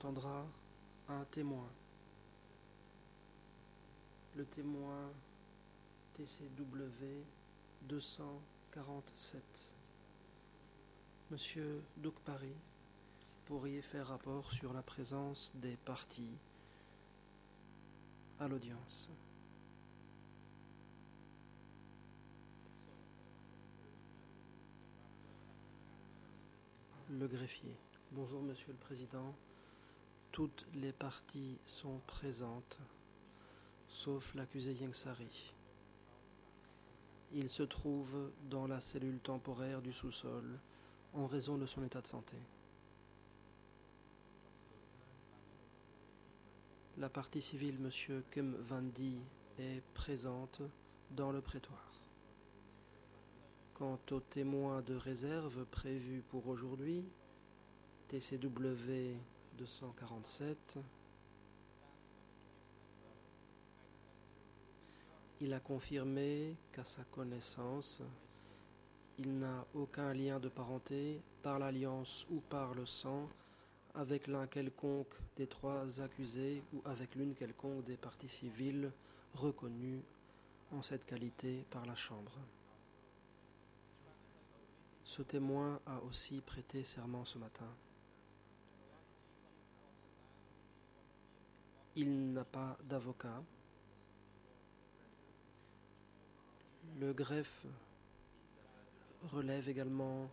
entendra un témoin. Le témoin TCW 247. Monsieur Doukpari, pourriez faire rapport sur la présence des parties à l'audience. Le greffier. Bonjour Monsieur le Président. Toutes les parties sont présentes, sauf l'accusé Yengsari. Il se trouve dans la cellule temporaire du sous-sol en raison de son état de santé. La partie civile, Monsieur Kem Vandi, est présente dans le prétoire. Quant aux témoins de réserve prévus pour aujourd'hui, TCW 247, il a confirmé qu'à sa connaissance, il n'a aucun lien de parenté par l'alliance ou par le sang avec l'un quelconque des trois accusés ou avec l'une quelconque des parties civiles reconnues en cette qualité par la Chambre. Ce témoin a aussi prêté serment ce matin. Il n'a pas d'avocat. Le greffe relève également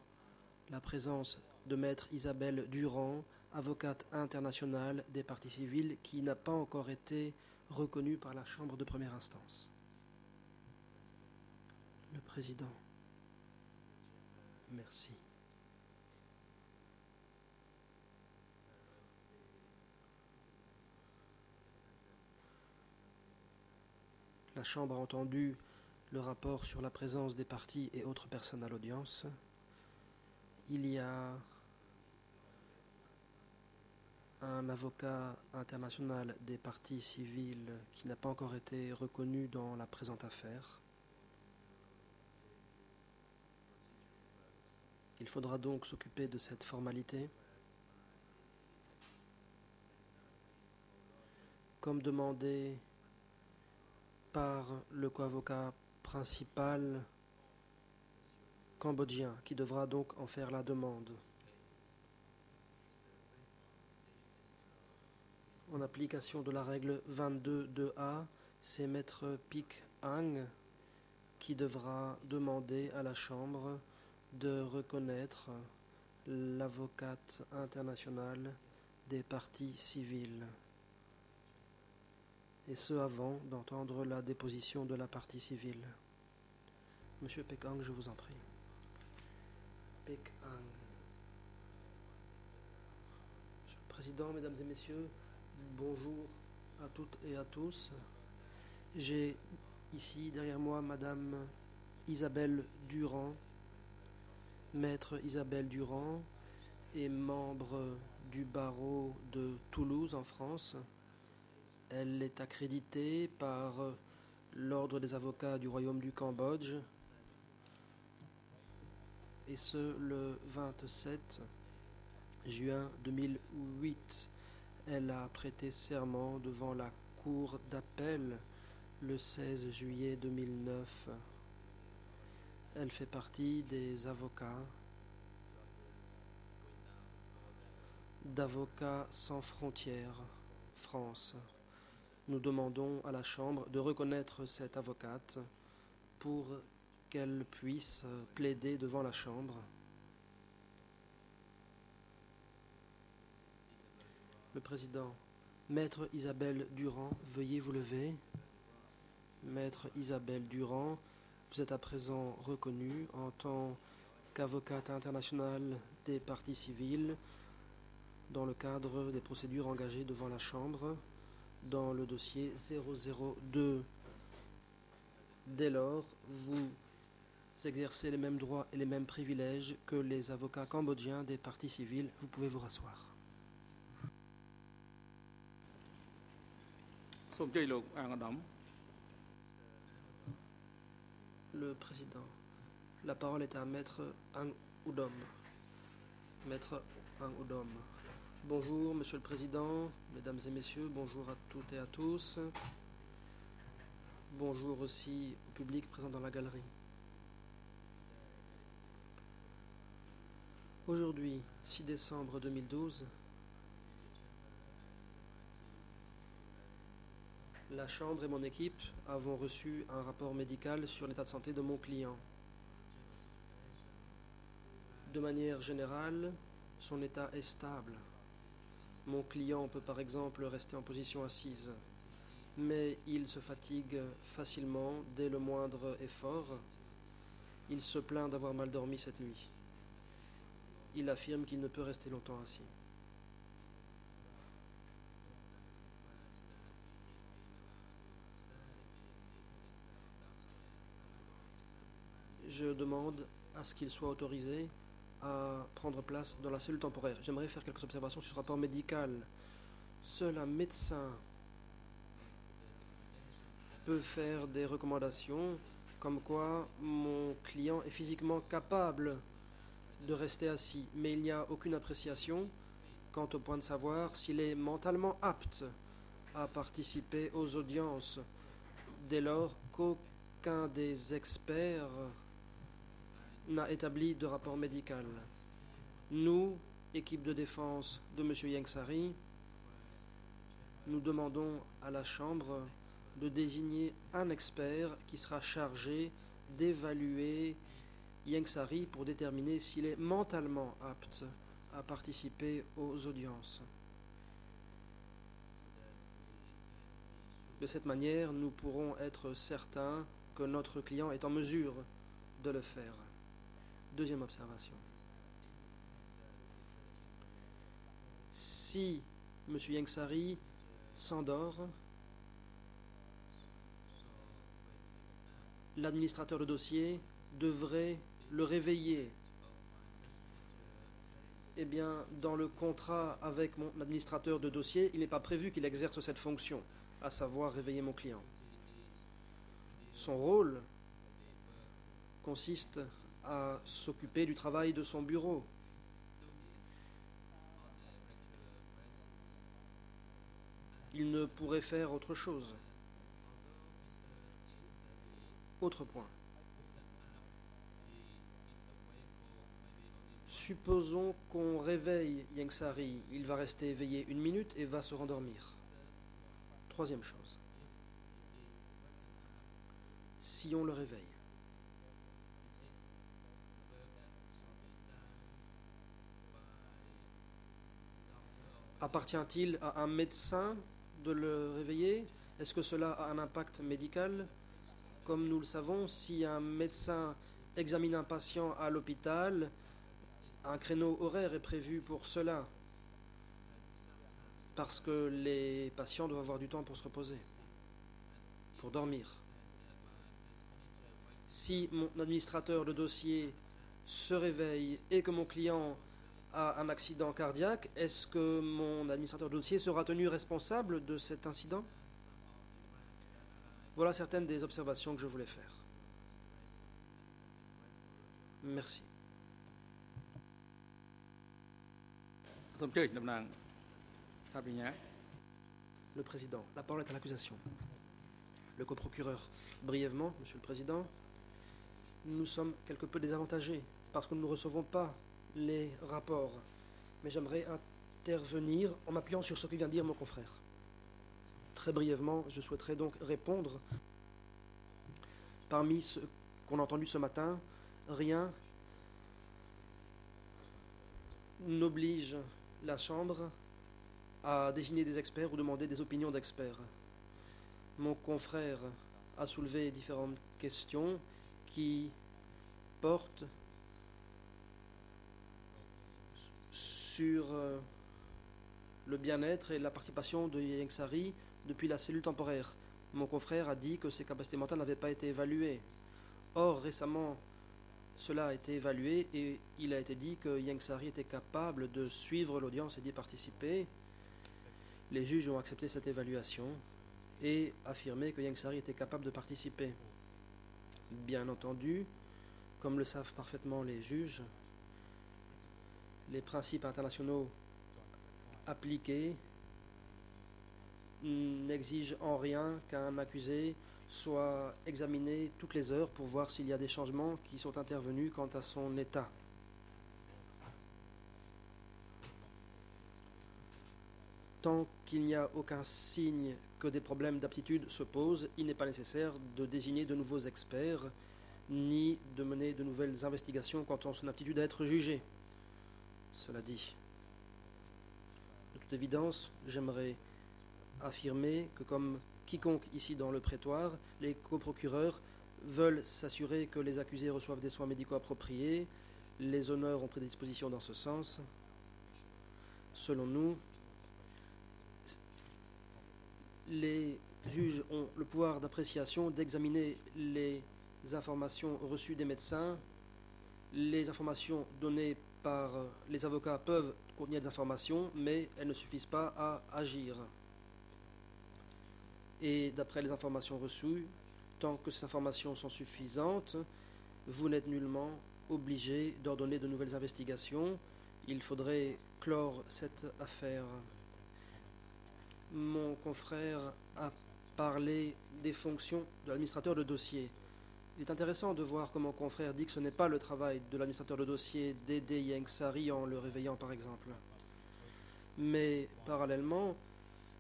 la présence de maître Isabelle Durand, avocate internationale des parties civiles, qui n'a pas encore été reconnue par la Chambre de première instance. Le Président. Merci. La Chambre a entendu le rapport sur la présence des parties et autres personnes à l'audience. Il y a un avocat international des parties civiles qui n'a pas encore été reconnu dans la présente affaire. Il faudra donc s'occuper de cette formalité. Comme demandé par le co-avocat principal cambodgien, qui devra donc en faire la demande. En application de la règle 22.2a, c'est maître Pik Ang qui devra demander à la Chambre de reconnaître l'avocate internationale des parties civiles. Et ce avant d'entendre la déposition de la partie civile. Monsieur Pek Ang, je vous en prie. Pek Ang. Monsieur le Président, Mesdames et Messieurs, bonjour à toutes et à tous. J'ai ici derrière moi Madame Isabelle Durand. Maître Isabelle Durand est membre du barreau de Toulouse en France. Elle est accréditée par l'Ordre des avocats du Royaume du Cambodge, et ce le 27 juin 2008. Elle a prêté serment devant la Cour d'appel le 16 juillet 2009. Elle fait partie des avocats d'Avocats sans frontières France. Nous demandons à la Chambre de reconnaître cette avocate pour qu'elle puisse plaider devant la Chambre. Le Président. Maître Isabelle Durand, veuillez vous lever. Maître Isabelle Durand, vous êtes à présent reconnue en tant qu'avocate internationale des parties civiles dans le cadre des procédures engagées devant la Chambre dans le dossier 002. Dès lors, vous exercez les mêmes droits et les mêmes privilèges que les avocats cambodgiens des parties civiles. Vous pouvez vous rasseoir. Le Président. La parole est à Maître Ang Udom. Maître Ang Udom. Bonjour, Monsieur le Président, Mesdames et Messieurs, bonjour à toutes et à tous. Bonjour aussi au public présent dans la galerie. Aujourd'hui, 6 décembre 2012, la Chambre et mon équipe avons reçu un rapport médical sur l'état de santé de mon client. De manière générale, son état est stable. Mon client peut par exemple rester en position assise, mais il se fatigue facilement dès le moindre effort. Il se plaint d'avoir mal dormi cette nuit. Il affirme qu'il ne peut rester longtemps assis. Je demande à ce qu'il soit autorisé à prendre place dans la cellule temporaire. J'aimerais faire quelques observations sur ce rapport médical. Seul un médecin peut faire des recommandations comme quoi mon client est physiquement capable de rester assis, mais il n'y a aucune appréciation quant au point de savoir s'il est mentalement apte à participer aux audiences, dès lors qu'aucun des experts n'a établi de rapport médical. Nous, équipe de défense de M. Yengsari, nous demandons à la Chambre de désigner un expert qui sera chargé d'évaluer Yengsari pour déterminer s'il est mentalement apte à participer aux audiences. De cette manière, nous pourrons être certains que notre client est en mesure de le faire. Deuxième observation. Si M. Yengsari s'endort, l'administrateur de dossier devrait le réveiller. Eh bien, dans le contrat avec mon administrateur de dossier, il n'est pas prévu qu'il exerce cette fonction, à savoir réveiller mon client. Son rôle consiste à s'occuper du travail de son bureau. Il ne pourrait faire autre chose. Autre point. Supposons qu'on réveille Yengsari, il va rester éveillé 1 minute et va se rendormir. Troisième chose. Si on le réveille, appartient-il à un médecin de le réveiller? Est-ce que cela a un impact médical? Comme nous le savons, si un médecin examine un patient à l'hôpital, un créneau horaire est prévu pour cela, parce que les patients doivent avoir du temps pour se reposer, pour dormir. Si mon administrateur de dossier se réveille et que mon client a un accident cardiaque, est-ce que mon administrateur de dossier sera tenu responsable de cet incident? Voilà certaines des observations que je voulais faire. Merci. Le président, la parole est à l'accusation. Le coprocureur, brièvement, Monsieur le Président, nous sommes quelque peu désavantagés parce que nous ne recevons pas les rapports. Mais j'aimerais intervenir en m'appuyant sur ce que vient de dire mon confrère. Très brièvement, je souhaiterais donc répondre. Parmi ce qu'on a entendu ce matin, rien n'oblige la Chambre à désigner des experts ou demander des opinions d'experts. Mon confrère a soulevé différentes questions qui portent sur le bien-être et la participation de Yengsari depuis la cellule temporaire. Mon confrère a dit que ses capacités mentales n'avaient pas été évaluées. Or, récemment, cela a été évalué et il a été dit que Yengsari était capable de suivre l'audience et d'y participer. Les juges ont accepté cette évaluation et affirmé que Yengsari était capable de participer. Bien entendu, comme le savent parfaitement les juges, les principes internationaux appliquée n'exige en rien qu'un accusé soit examiné toutes les heures pour voir s'il y a des changements qui sont intervenus quant à son état. Tant qu'il n'y a aucun signe que des problèmes d'aptitude se posent, il n'est pas nécessaire de désigner de nouveaux experts ni de mener de nouvelles investigations quant à son aptitude à être jugé. Cela dit, de toute évidence, j'aimerais affirmer que comme quiconque ici dans le prétoire, les coprocureurs veulent s'assurer que les accusés reçoivent des soins médicaux appropriés. Les honneurs ont pris des dispositions dans ce sens. Selon nous, les juges ont le pouvoir d'appréciation d'examiner les informations reçues des médecins. Les informations données par les avocats peuvent contenir des informations, mais elles ne suffisent pas à agir. Et d'après les informations reçues, tant que ces informations sont suffisantes, vous n'êtes nullement obligé d'ordonner de nouvelles investigations. Il faudrait clore cette affaire. Mon confrère a parlé des fonctions de l'administrateur de dossier. Il est intéressant de voir comment mon confrère dit que ce n'est pas le travail de l'administrateur de dossier d'aider Ieng Sary en le réveillant, par exemple. Mais parallèlement,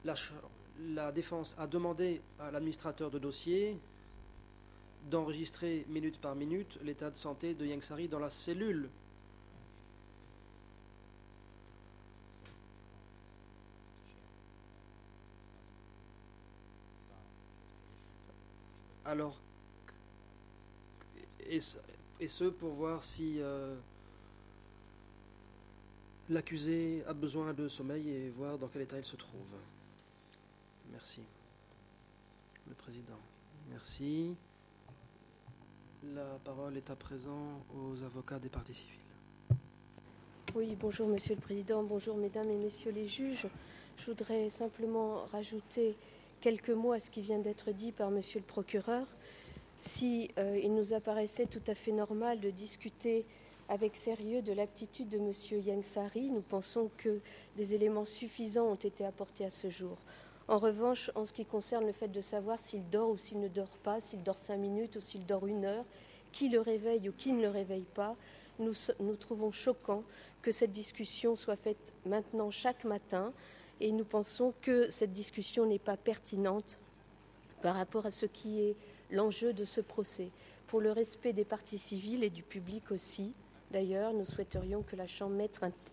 la défense a demandé à l'administrateur de dossier d'enregistrer minute par minute l'état de santé de Ieng Sary dans la cellule. Alors, et ce pour voir si l'accusé a besoin de sommeil et voir dans quel état il se trouve. Merci. Le président. Merci. La parole est à présent aux avocats des parties civiles. Oui, bonjour Monsieur le Président, bonjour Mesdames et Messieurs les juges. Je voudrais simplement rajouter quelques mots à ce qui vient d'être dit par Monsieur le procureur. Si il nous apparaissait tout à fait normal de discuter avec sérieux de l'aptitude de Monsieur Ieng Sary, nous pensons que des éléments suffisants ont été apportés à ce jour. En revanche, en ce qui concerne le fait de savoir s'il dort ou s'il ne dort pas, s'il dort 5 minutes ou s'il dort 1 heure, qui le réveille ou qui ne le réveille pas, nous trouvons choquant que cette discussion soit faite maintenant chaque matin et nous pensons que cette discussion n'est pas pertinente par rapport à ce qui est l'enjeu de ce procès. Pour le respect des parties civiles et du public aussi, d'ailleurs, nous souhaiterions que la Chambre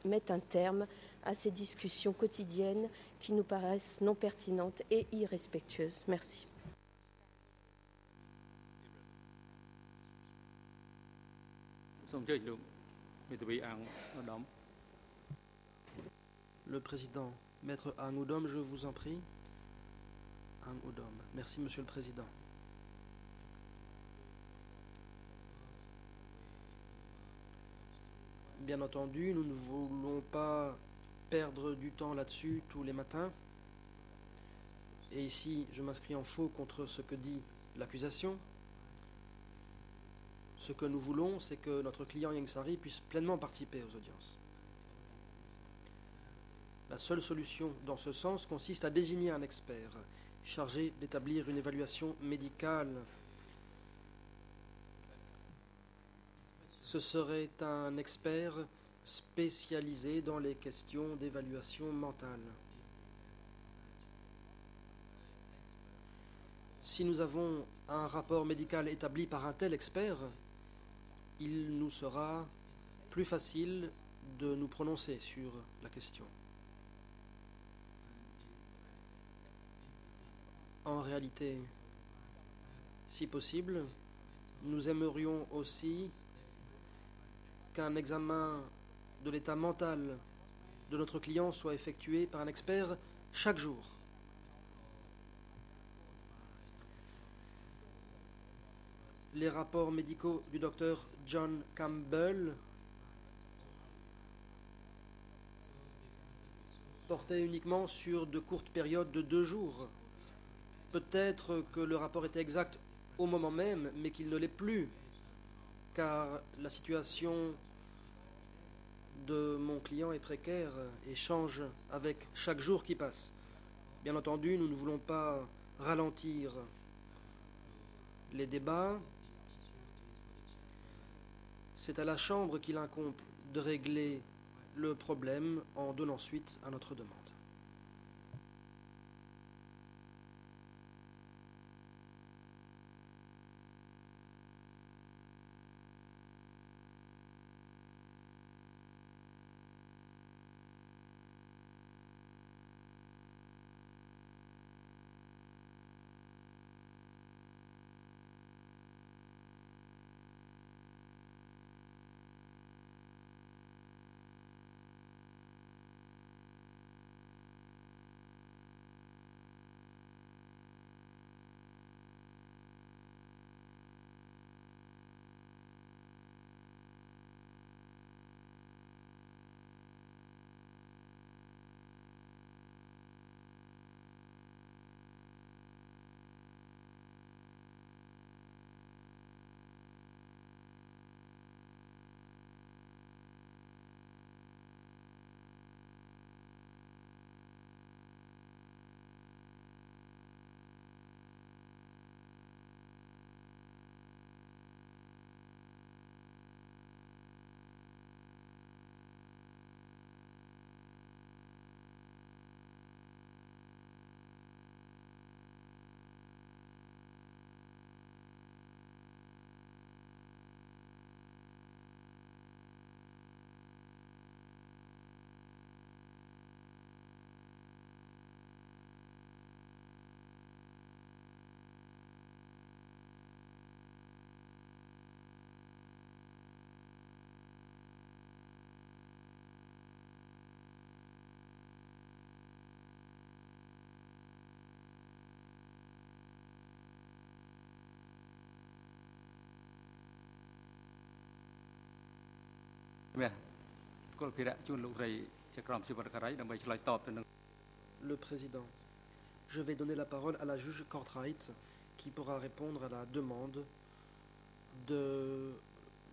mette un terme à ces discussions quotidiennes qui nous paraissent non pertinentes et irrespectueuses. Merci. Le président, Maître Ang Udom, je vous en prie. Ang Udom. Merci, Monsieur le Président. Bien entendu, nous ne voulons pas perdre du temps là-dessus tous les matins. Et ici, je m'inscris en faux contre ce que dit l'accusation. Ce que nous voulons, c'est que notre client Ieng Sary puisse pleinement participer aux audiences. La seule solution dans ce sens consiste à désigner un expert chargé d'établir une évaluation médicale. Ce serait un expert spécialisé dans les questions d'évaluation mentale. Si nous avons un rapport médical établi par un tel expert, il nous sera plus facile de nous prononcer sur la question. En réalité, si possible, nous aimerions aussi qu'un examen de l'état mental de notre client soit effectué par un expert chaque jour. Les rapports médicaux du docteur John Campbell portaient uniquement sur de courtes périodes de 2 jours. Peut-être que le rapport était exact au moment même, mais qu'il ne l'est plus, car la situation de mon client est précaire et change avec chaque jour qui passe. Bien entendu, nous ne voulons pas ralentir les débats. C'est à la Chambre qu'il incombe de régler le problème en donnant suite à notre demande. Le président, je vais donner la parole à la juge Kortright qui pourra répondre à la demande de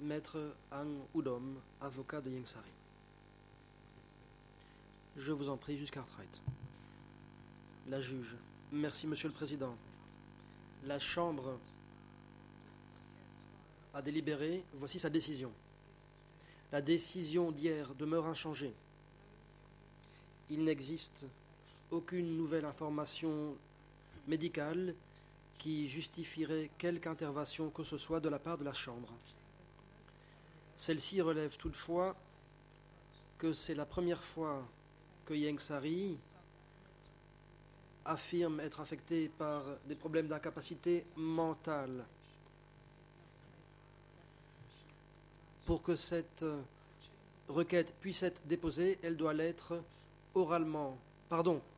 Maître Ang Udom, avocat de Ieng Sary. Je vous en prie, juge Cartwright. La juge. Merci, Monsieur le Président. La Chambre a délibéré. Voici sa décision. La décision d'hier demeure inchangée. Il n'existe aucune nouvelle information médicale qui justifierait quelque intervention que ce soit de la part de la Chambre. Celle-ci relève toutefois que c'est la première fois que Ieng Sary affirme être affecté par des problèmes d'incapacité mentale. Pour que cette requête puisse être déposée, elle doit l'être oralement,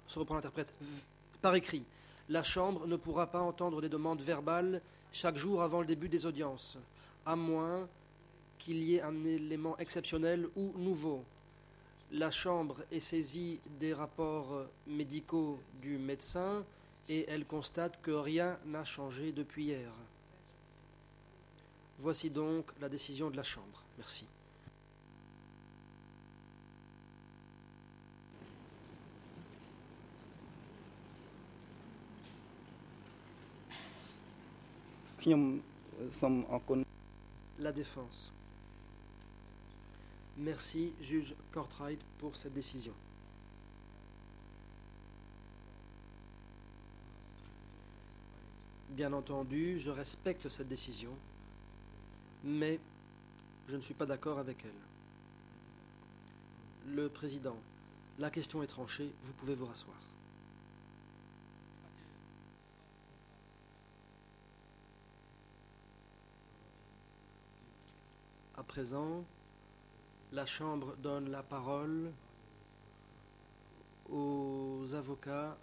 se reprend l'interprète, par écrit. La Chambre ne pourra pas entendre des demandes verbales chaque jour avant le début des audiences, à moins qu'il y ait un élément exceptionnel ou nouveau. La Chambre est saisie des rapports médicaux du médecin et elle constate que rien n'a changé depuis hier. Voici donc la décision de la Chambre. Merci. La défense. Merci, juge Kortright, pour cette décision. Bien entendu, je respecte cette décision, mais je ne suis pas d'accord avec elle. Le Président, la question est tranchée, vous pouvez vous rasseoir. À présent, la Chambre donne la parole aux avocats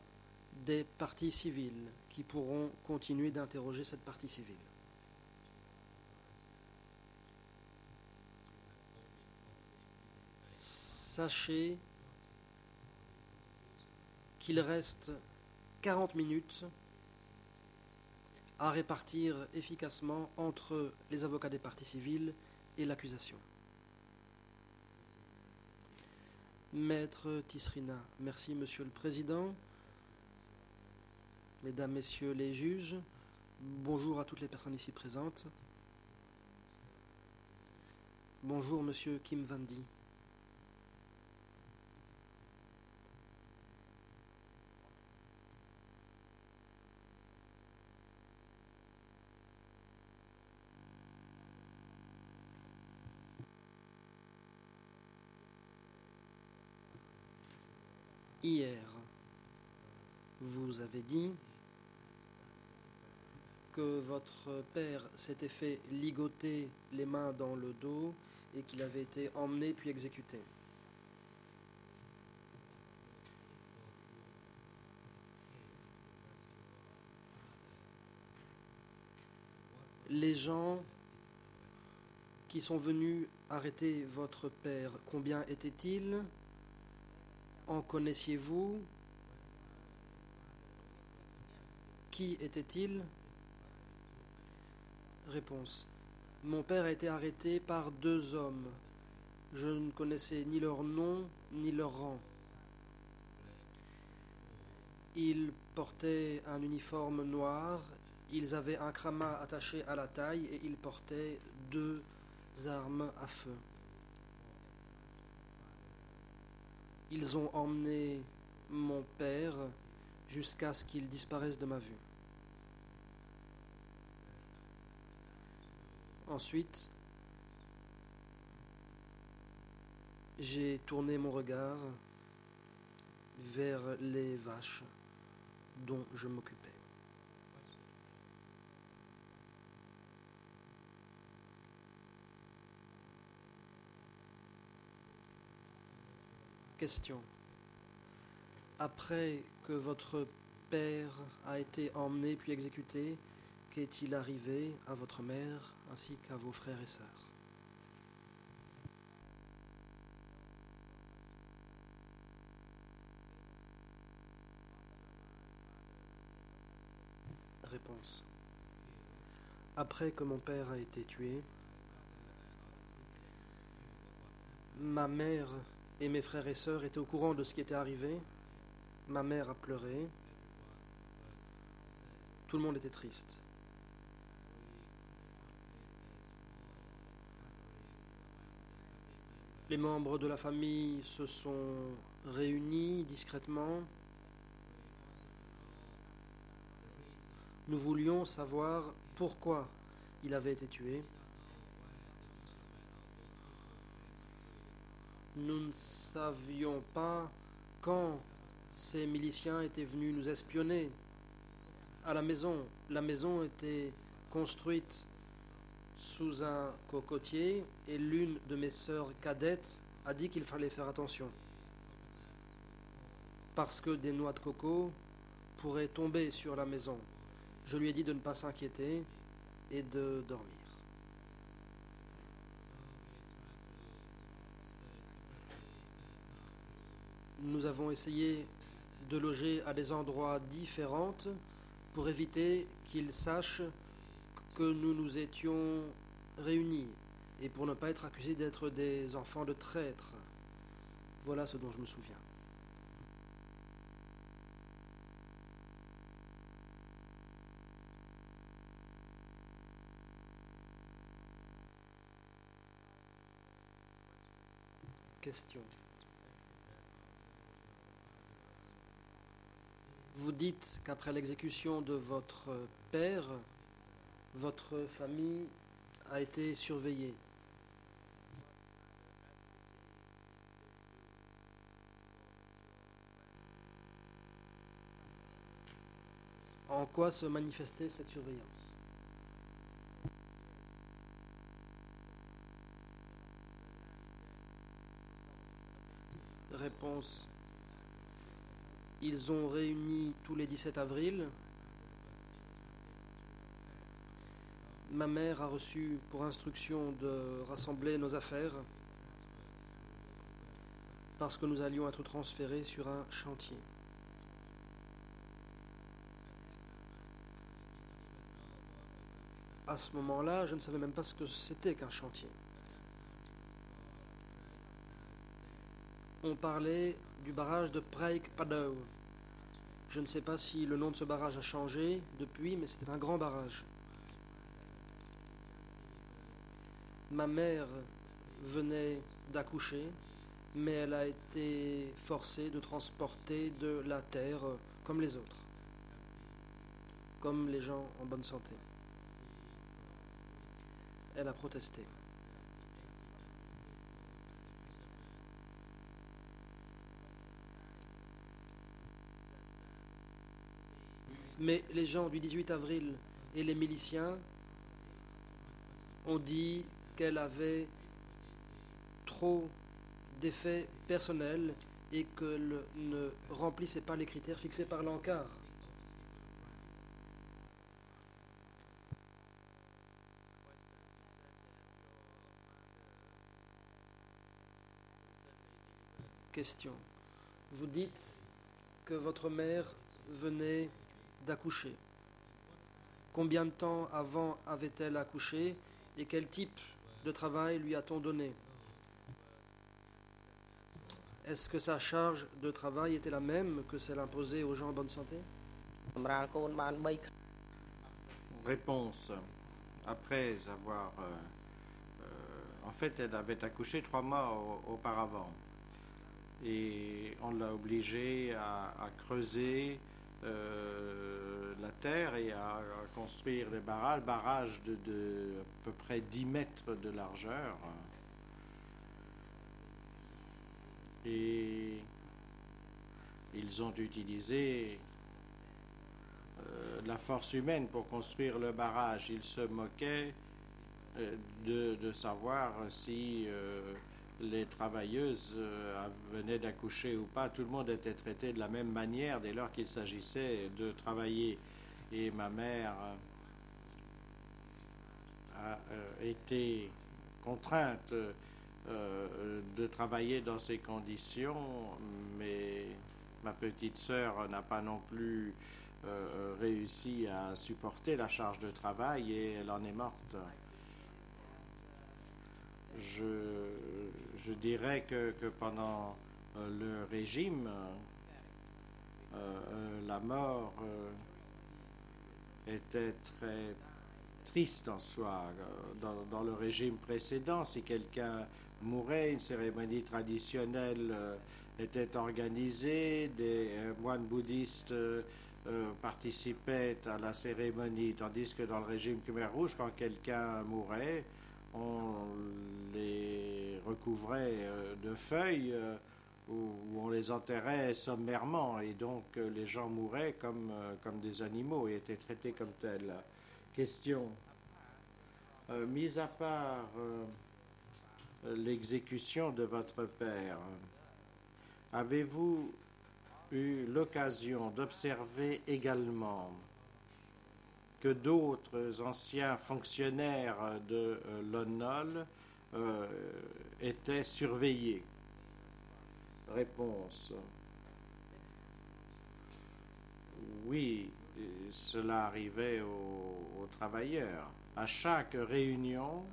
des parties civiles qui pourront continuer d'interroger cette partie civile. Sachez qu'il reste 40 minutes à répartir efficacement entre les avocats des parties civiles et l'accusation. Maître Tisrina. Merci, Monsieur le Président. Mesdames, Messieurs les juges, bonjour à toutes les personnes ici présentes. Bonjour, Monsieur Kim Van-Di. Hier, vous avez dit que votre père s'était fait ligoter les mains dans le dos et qu'il avait été emmené puis exécuté. Les gens qui sont venus arrêter votre père, combien étaient-ils? En connaissiez-vous? Qui était-il? Réponse. Mon père a été arrêté par 2 hommes. Je ne connaissais ni leur nom ni leur rang. Ils portaient un uniforme noir, ils avaient un krama attaché à la taille et ils portaient 2 armes à feu. Ils ont emmené mon père jusqu'à ce qu'il disparaisse de ma vue. Ensuite, j'ai tourné mon regard vers les vaches dont je m'occupais. Question. Après que votre père a été emmené puis exécuté, qu'est-il arrivé à votre mère ainsi qu'à vos frères et sœurs? Réponse. Après que mon père a été tué, ma mère et mes frères et sœurs étaient au courant de ce qui était arrivé. Ma mère a pleuré. Tout le monde était triste. Les membres de la famille se sont réunis discrètement. Nous voulions savoir pourquoi il avait été tué. Nous ne savions pas quand ces miliciens étaient venus nous espionner à la maison. La maison était construite sous un cocotier et l'une de mes sœurs cadettes a dit qu'il fallait faire attention parce que des noix de coco pourraient tomber sur la maison. Je lui ai dit de ne pas s'inquiéter et de dormir. Nous avons essayé de loger à des endroits différents pour éviter qu'ils sachent que nous nous étions réunis et pour ne pas être accusés d'être des enfants de traîtres. Voilà ce dont je me souviens. Question. Vous dites qu'après l'exécution de votre père, votre famille a été surveillée. En quoi se manifestait cette surveillance? Réponse. Ils ont réuni tous les 17 avril. Ma mère a reçu pour instruction de rassembler nos affaires parce que nous allions être transférés sur un chantier. À ce moment-là, je ne savais même pas ce que c'était qu'un chantier. On parlait du barrage de Preik-Padow. Je ne sais pas si le nom de ce barrage a changé depuis, mais c'était un grand barrage. Ma mère venait d'accoucher, mais elle a été forcée de transporter de la terre comme les autres, comme les gens en bonne santé. Elle a protesté. Mais les gens du 18 avril et les miliciens ont dit qu'elle avait trop d'effets personnels et qu'elle ne remplissait pas les critères fixés par l'encart. Question. Vous dites que votre mère venait d'accoucher. Combien de temps avant avait-elle accouché et quel type de travail lui a-t-on donné? Est-ce que sa charge de travail était la même que celle imposée aux gens en bonne santé? Réponse. Après avoir... en fait, elle avait accouché 3 mois auparavant. Et on l'a obligée à creuser la terre et à construire des barrages de à peu près 10 mètres de largeur. Et ils ont utilisé la force humaine pour construire le barrage. Ils se moquaient de savoir si les travailleuses venaient d'accoucher ou pas. Tout le monde était traité de la même manière dès lors qu'il s'agissait de travailler. Et ma mère a été contrainte de travailler dans ces conditions, mais ma petite sœur n'a pas non plus réussi à supporter la charge de travail et elle en est morte. Je dirais que pendant le régime, la mort était très triste en soi. Dans le régime précédent, si quelqu'un mourait, une cérémonie traditionnelle était organisée, des moines bouddhistes participaient à la cérémonie, tandis que dans le régime Khmer Rouge, quand quelqu'un mourait, on les recouvrait de feuilles où on les enterrait sommairement, et donc les gens mouraient comme des animaux et étaient traités comme tels. Question. Mis à part l'exécution de votre père, avez-vous eu l'occasion d'observer également que d'autres anciens fonctionnaires de Lon Nol étaient surveillés? Réponse. Oui, cela arrivait aux travailleurs. À chaque réunion,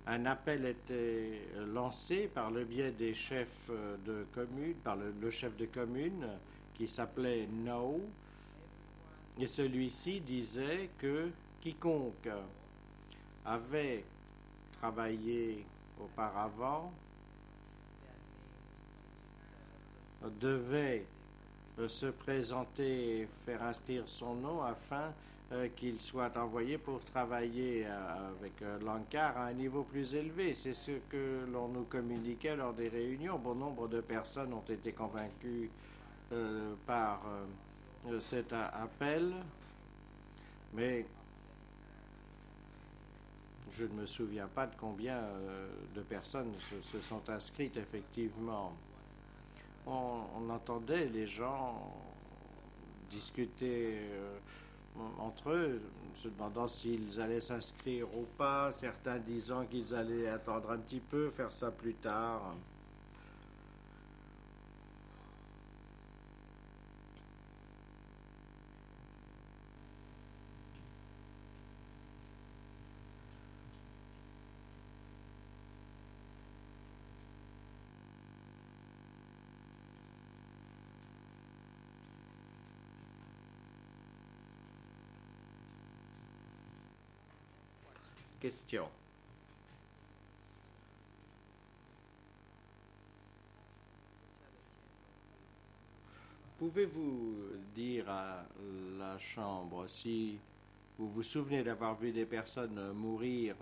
un appel était lancé par le biais des chefs de commune, par le chef de commune qui s'appelait No, et celui-ci disait que quiconque avait travaillé auparavant devait se présenter et faire inscrire son nom afin qu'il soit envoyé pour travailler avec l'encart à un niveau plus élevé. C'est ce que l'on nous communiquait lors des réunions. Bon nombre de personnes ont été convaincues par cet appel, mais je ne me souviens pas de combien de personnes se sont inscrites effectivement. On entendait les gens discuter entre eux, se demandant s'ils allaient s'inscrire ou pas, certains disant qu'ils allaient attendre un petit peu, faire ça plus tard. Question. Pouvez-vous dire à la Chambre si vous vous souvenez d'avoir vu des personnes mourir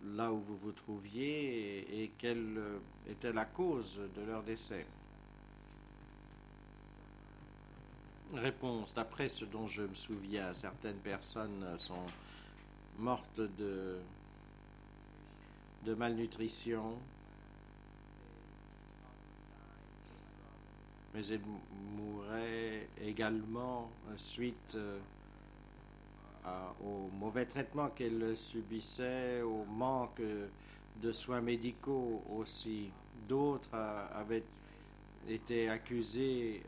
là où vous vous trouviez et quelle était la cause de leur décès? Réponse. D'après ce dont je me souviens, certaines personnes sont mortes de malnutrition, mais elles mouraient également suite au mauvais traitement qu'elles subissaient, au manque de soins médicaux aussi. D'autres avaient été accusés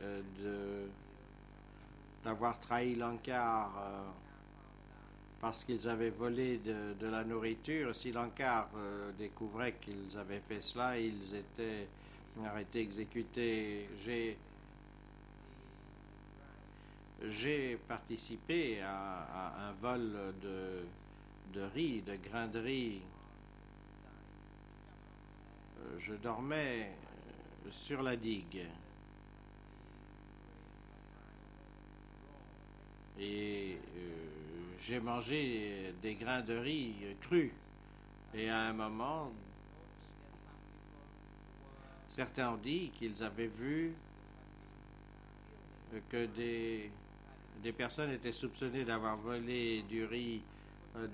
d'avoir trahi l'Ankar parce qu'ils avaient volé de la nourriture. Si l'Ankar découvrait qu'ils avaient fait cela, ils étaient arrêtés, exécutés. J'ai participé à un vol de riz, de grains de riz. Je dormais sur la digue. Et j'ai mangé des grains de riz crus. Et à un moment, certains ont dit qu'ils avaient vu que des personnes étaient soupçonnées d'avoir volé du riz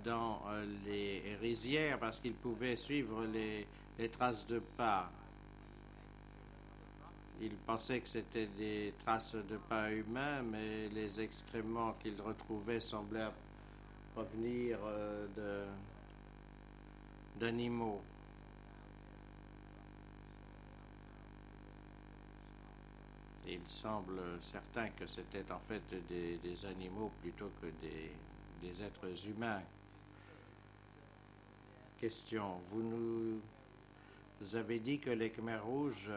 dans les rizières parce qu'ils pouvaient suivre les traces de pas. Ils pensaient que c'était des traces de pas humains, mais les excréments qu'ils retrouvaient semblaient provenir d'animaux. Il semble certain que c'était en fait des animaux plutôt que des êtres humains. Question. Vous nous avez dit que les Khmers rouges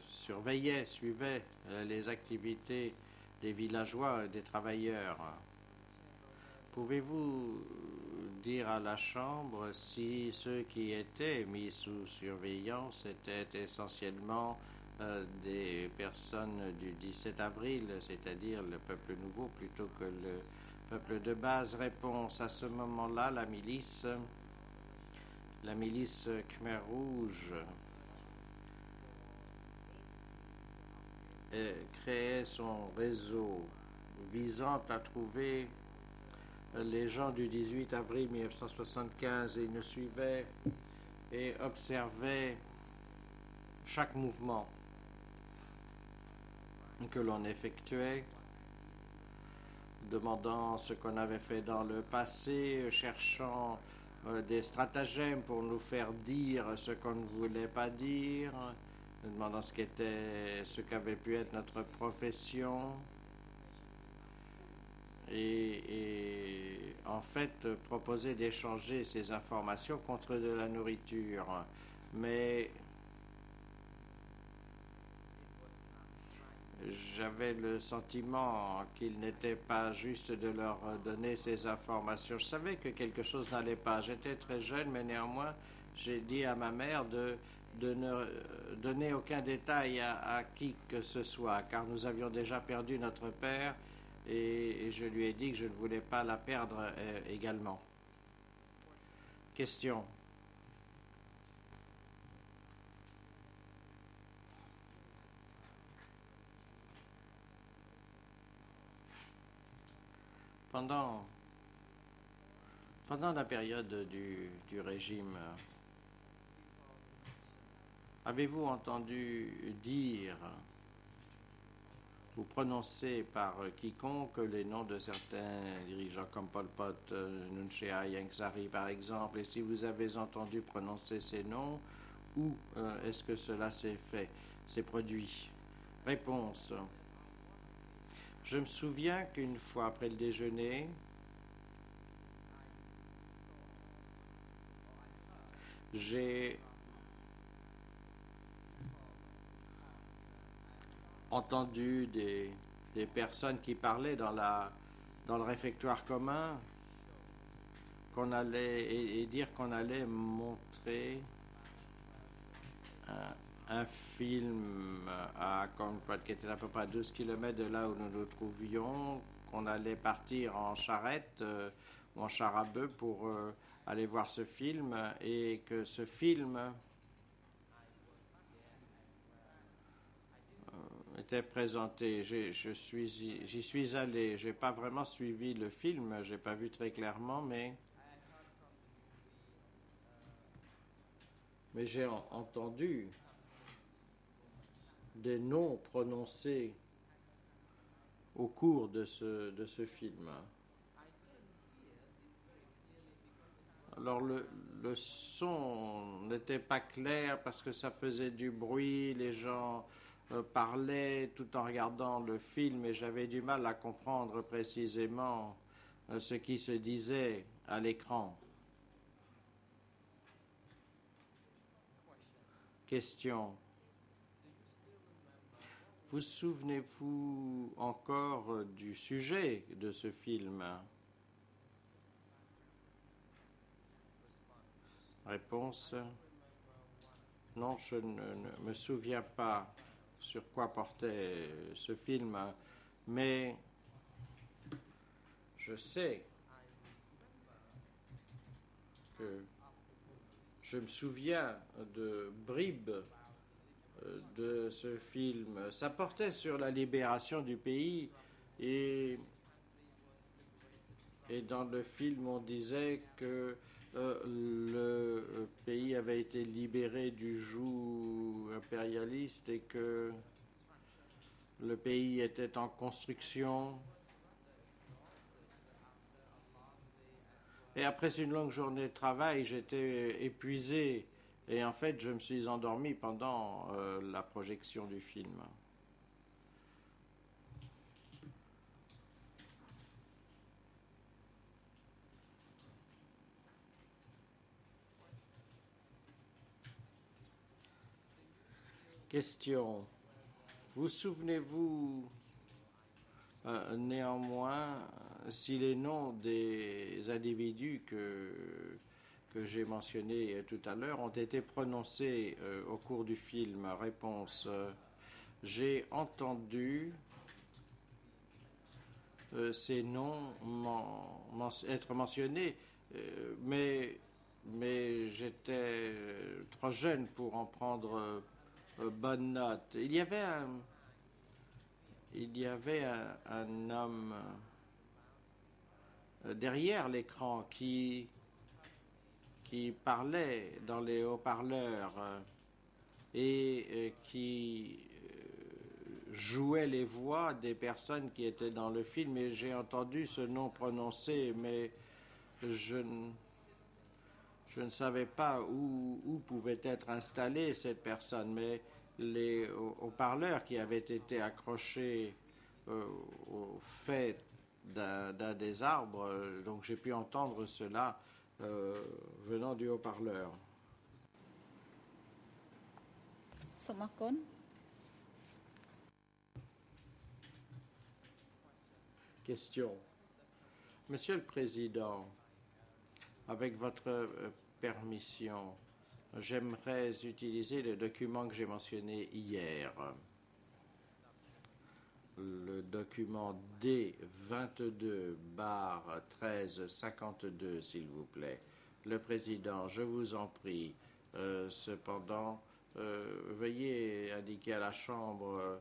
suivaient les activités des villageois et des travailleurs. Pouvez-vous dire à la Chambre si ceux qui étaient mis sous surveillance étaient essentiellement des personnes du 17 avril, c'est-à-dire le peuple nouveau plutôt que le peuple de base? Réponse. À ce moment-là, la milice Khmer Rouge créait son réseau visant à trouver les gens du 18 avril 1975 et nous suivaient et observaient chaque mouvement que l'on effectuait, demandant ce qu'on avait fait dans le passé, cherchant des stratagèmes pour nous faire dire ce qu'on ne voulait pas dire, demandant ce qu'avait pu être notre profession. Et en fait proposer d'échanger ces informations contre de la nourriture. Mais j'avais le sentiment qu'il n'était pas juste de leur donner ces informations. Je savais que quelque chose n'allait pas. J'étais très jeune, mais néanmoins, j'ai dit à ma mère de ne donner aucun détail à qui que ce soit, car nous avions déjà perdu notre père. Et je lui ai dit que je ne voulais pas la perdre également. Question. Pendant la période du régime, avez-vous entendu dire ou prononcer par quiconque les noms de certains dirigeants comme Pol Pot, Nuon Chea, Ieng Sary par exemple? Et si vous avez entendu prononcer ces noms, où est-ce que cela s'est produit? Réponse. Je me souviens qu'une fois après le déjeuner, j'ai entendu des personnes qui parlaient dans la dans le réfectoire commun qu'on allait et dire qu'on allait montrer un film à Concord, qui était à peu près à 12 km de là où nous nous trouvions, qu'on allait partir en charrette ou en char à bœuf pour aller voir ce film, et que ce film était présenté. J'y suis allé. J'ai pas vraiment suivi le film, j'ai pas vu très clairement, mais j'ai entendu des noms prononcés au cours de ce film. Alors le son n'était pas clair parce que ça faisait du bruit, les gens parlaient tout en regardant le film, et j'avais du mal à comprendre précisément ce qui se disait à l'écran. Question. Vous souvenez-vous encore du sujet de ce film? Réponse. Non, je ne me souviens pas sur quoi portait ce film, mais je sais que je me souviens de bribes de ce film. Ça portait sur la libération du pays, et dans le film on disait que le pays avait été libéré du joug impérialiste et que le pays était en construction. Et après une longue journée de travail, j'étais épuisé, et en fait je me suis endormi pendant la projection du film. Question. Vous souvenez-vous néanmoins si les noms des individus que j'ai mentionnés tout à l'heure ont été prononcés au cours du film? Réponse. J'ai entendu ces noms être mentionnés, mais j'étais trop jeune pour en prendre bonne note. Il y avait un homme derrière l'écran qui parlait dans les haut-parleurs et qui jouait les voix des personnes qui étaient dans le film, et j'ai entendu ce nom prononcé, mais je ne savais pas où pouvait être installée cette personne, mais les haut-parleurs qui avaient été accrochés au fait d'un des arbres, donc j'ai pu entendre cela venant du haut-parleur. Somakon. Question. Monsieur le Président, avec votre permission, j'aimerais utiliser le document que j'ai mentionné hier, le document D22/1352, s'il vous plaît. Le Président, je vous en prie. Cependant, veuillez indiquer à la Chambre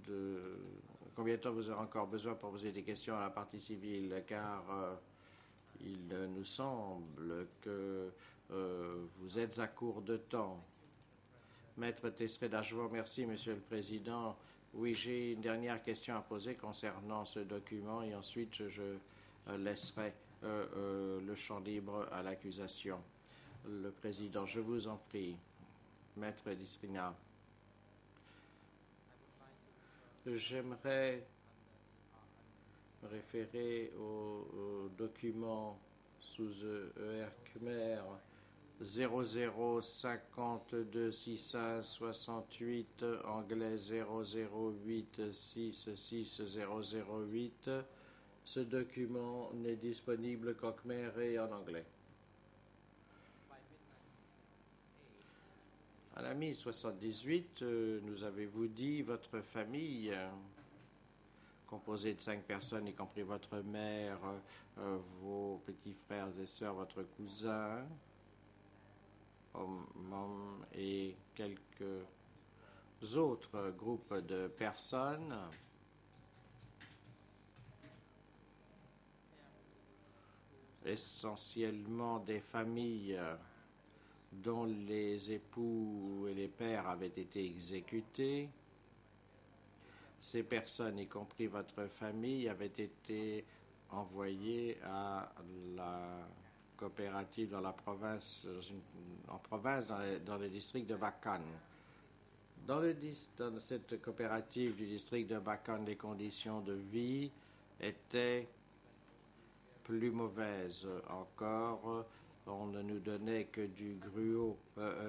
de combien de temps vous aurez encore besoin pour poser des questions à la partie civile, car il nous semble que vous êtes à court de temps. Maître Tessreda, je vous remercie, Monsieur le Président. Oui, j'ai une dernière question à poser concernant ce document, et ensuite je laisserai le champ libre à l'accusation. Le Président, je vous en prie. Maître Disrina. J'aimerais me référer au document sous ER Khmer 00526568, anglais 00866008, Ce document n'est disponible qu'en khmer et en anglais. À la mi-78, nous avez-vous dit votre famille, composée de 5 personnes, y compris votre mère, vos petits frères et sœurs, votre cousin, et quelques autres groupes de personnes, essentiellement des familles dont les époux et les pères avaient été exécutés. Ces personnes, y compris votre famille, avaient été envoyées à la coopérative dans la province, dans le district de Bacan. Dans cette coopérative du district de Bacan, les conditions de vie étaient plus mauvaises encore. On ne nous donnait que du gruau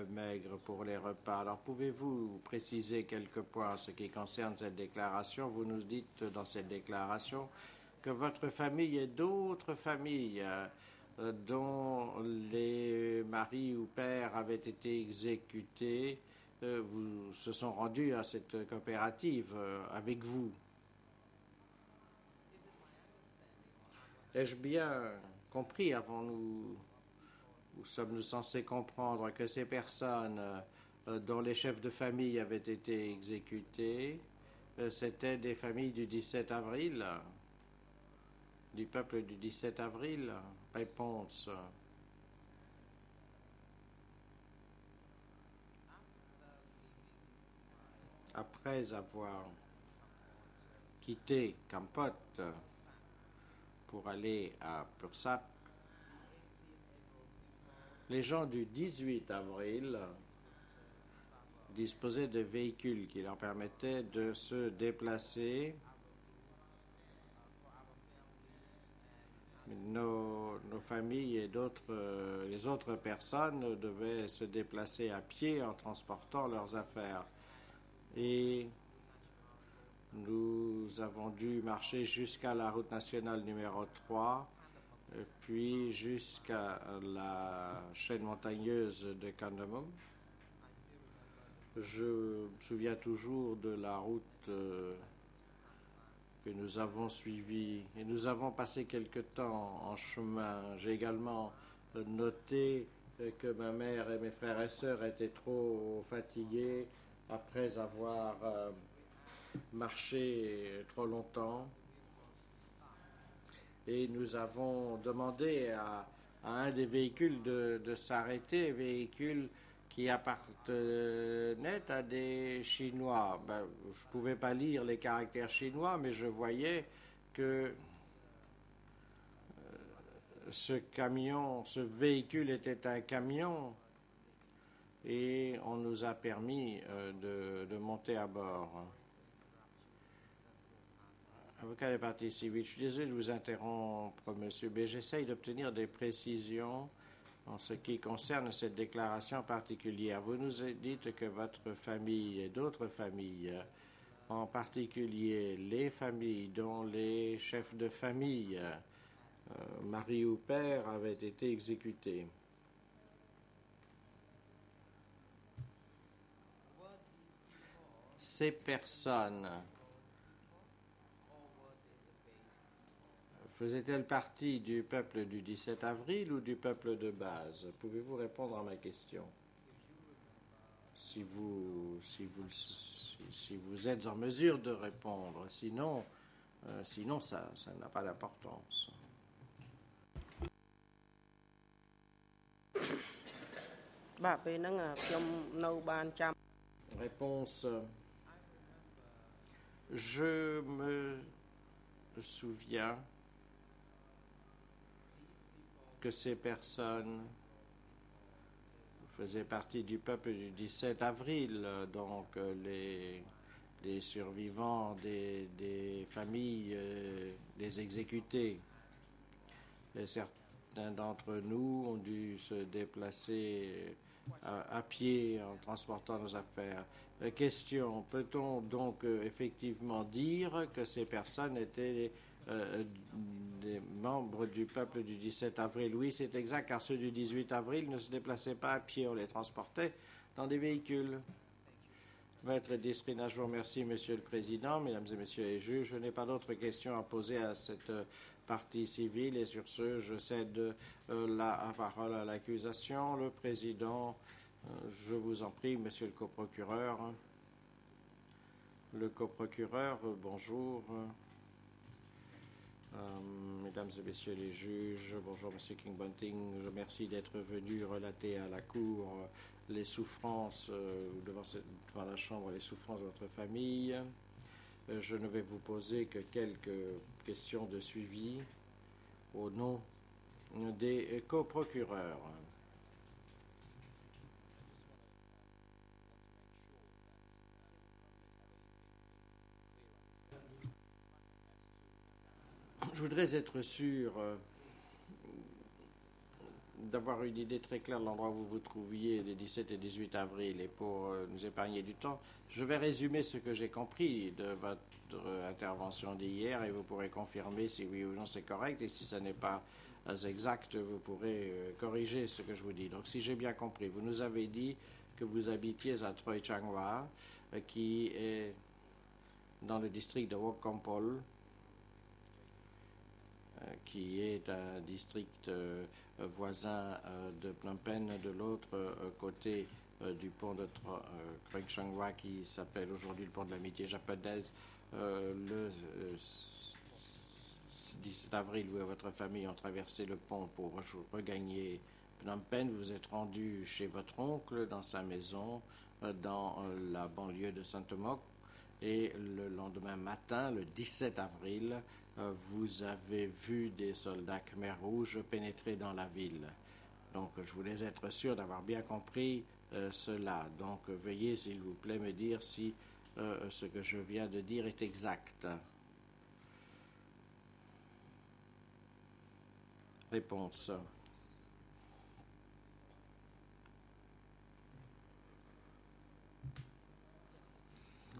maigre pour les repas. Alors, pouvez-vous préciser quelques points en ce qui concerne cette déclaration? Vous nous dites dans cette déclaration que votre famille et d'autres familles dont les maris ou pères avaient été exécutés se sont rendus à cette coopérative avec vous. Ai-je bien compris, nous sommes-nous censés comprendre que ces personnes dont les chefs de famille avaient été exécutés, c'étaient des familles du 17 avril, du peuple du 17 avril? Réponse. Après avoir quitté Kampot pour aller à Pursat, les gens du 18 avril disposaient de véhicules qui leur permettaient de se déplacer. Nos familles et les autres personnes devaient se déplacer à pied en transportant leurs affaires. Et nous avons dû marcher jusqu'à la route nationale numéro 3, puis jusqu'à la chaîne montagneuse de Kandamum. Je me souviens toujours de la route que nous avons suivie et nous avons passé quelque temps en chemin. J'ai également noté que ma mère et mes frères et sœurs étaient trop fatigués après avoir marché trop longtemps. Et nous avons demandé à un des véhicules de s'arrêter, véhicule qui appartenait à des Chinois. Je ne pouvais pas lire les caractères chinois, mais je voyais que ce véhicule était un camion et on nous a permis de monter à bord. Avocat des parties civiles, je suis désolé de vous interrompre, monsieur, mais j'essaye d'obtenir des précisions en ce qui concerne cette déclaration particulière. Vous nous dites que votre famille et d'autres familles, en particulier les familles dont les chefs de famille, mari ou père, avaient été exécutés. Ces personnes faisaient-elles partie du peuple du 17 avril ou du peuple de base? Pouvez-vous répondre à ma question? Si vous êtes en mesure de répondre. Sinon ça n'a pas d'importance. Réponse. Je me souviens que ces personnes faisaient partie du peuple du 17 avril, donc les survivants des familles des exécutés. Et certains d'entre nous ont dû se déplacer à pied en transportant nos affaires. Question, peut-on donc effectivement dire que ces personnes étaient des membres du peuple du 17 avril. Oui, c'est exact, car ceux du 18 avril ne se déplaçaient pas à pied, on les transportait dans des véhicules. Maître Disrina, je vous remercie, Monsieur le Président, Mesdames et Messieurs les juges. Je n'ai pas d'autres questions à poser à cette partie civile et sur ce, je cède la parole à l'accusation. Le Président, je vous en prie, Monsieur le coprocureur. Le coprocureur, bonjour. Mesdames et Messieurs les juges, bonjour Monsieur King-Bunting, je remercie d'être venu relater à la Cour les souffrances, devant la Chambre, les souffrances de votre famille. Je ne vais vous poser que quelques questions de suivi au nom des coprocureurs. Je voudrais être sûr d'avoir une idée très claire de l'endroit où vous vous trouviez les 17 et 18 avril. Et pour nous épargner du temps, je vais résumer ce que j'ai compris de votre intervention d'hier et vous pourrez confirmer si oui ou non c'est correct. Et si ce n'est pas exact, vous pourrez corriger ce que je vous dis. Donc si j'ai bien compris, vous nous avez dit que vous habitiez à Troy Changhua, qui est dans le district de Wok Kampol, qui est un district voisin de Phnom Penh, de l'autre côté du pont de Kreng Changhua, qui s'appelle aujourd'hui le pont de l'amitié japonaise. Le 17 avril, vous et votre famille ont traversé le pont pour regagner Phnom Penh. Vous êtes rendu chez votre oncle dans sa maison dans la banlieue de Santomok. Et le lendemain matin, le 17 avril, vous avez vu des soldats Khmer rouges pénétrer dans la ville. Donc, je voulais être sûr d'avoir bien compris cela. Donc, veuillez, s'il vous plaît, me dire si ce que je viens de dire est exact. Réponse.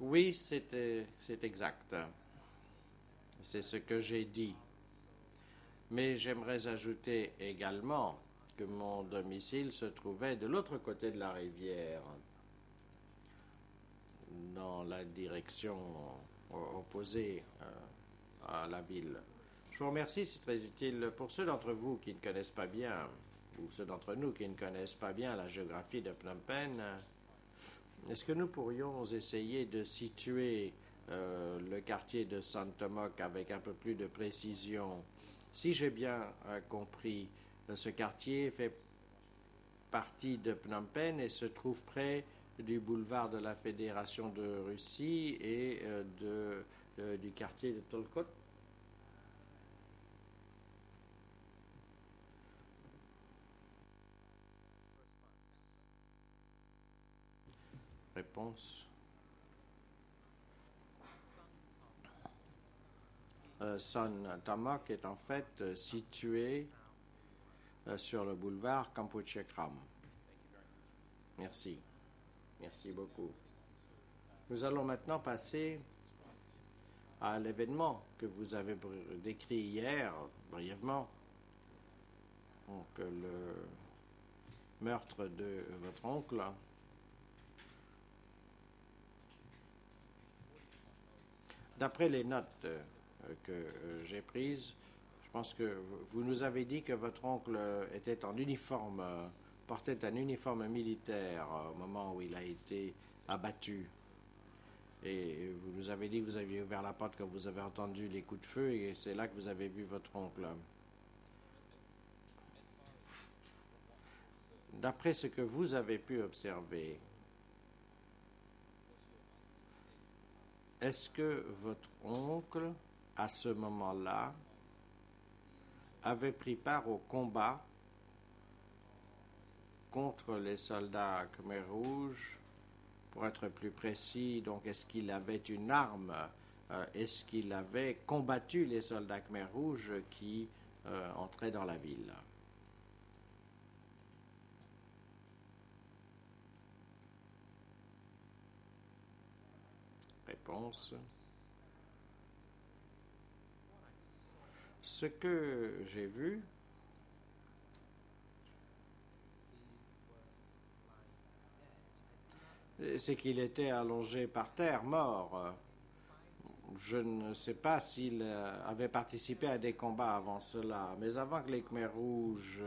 Oui, c'est exact. C'est ce que j'ai dit. Mais j'aimerais ajouter également que mon domicile se trouvait de l'autre côté de la rivière, dans la direction opposée à la ville. Je vous remercie, c'est très utile. Pour ceux d'entre vous qui ne connaissent pas bien, ou ceux d'entre nous qui ne connaissent pas bien la géographie de Phnom Penh, est-ce que nous pourrions essayer de situer le quartier de Santomok avec un peu plus de précision? Si j'ai bien compris, ce quartier fait partie de Phnom Penh et se trouve près du boulevard de la Fédération de Russie et du quartier de Tolkot. Réponse. Santomok est en fait situé sur le boulevard Kampuchekram. Merci. Merci beaucoup. Nous allons maintenant passer à l'événement que vous avez décrit hier, brièvement. Donc, le meurtre de votre oncle. D'après les notes que j'ai prises, je pense que vous nous avez dit que votre oncle était en uniforme, portait un uniforme militaire au moment où il a été abattu. Et vous nous avez dit que vous aviez ouvert la porte quand vous avez entendu les coups de feu et c'est là que vous avez vu votre oncle. D'après ce que vous avez pu observer, est-ce que votre oncle, à ce moment-là, avait pris part au combat contre les soldats Khmer rouges? Pour être plus précis, donc, est-ce qu'il avait une arme? Est-ce qu'il avait combattu les soldats Khmer rouges qui entraient dans la ville? Réponse. Ce que j'ai vu, c'est qu'il était allongé par terre, mort. Je ne sais pas s'il avait participé à des combats avant cela, mais avant que les Khmers rouges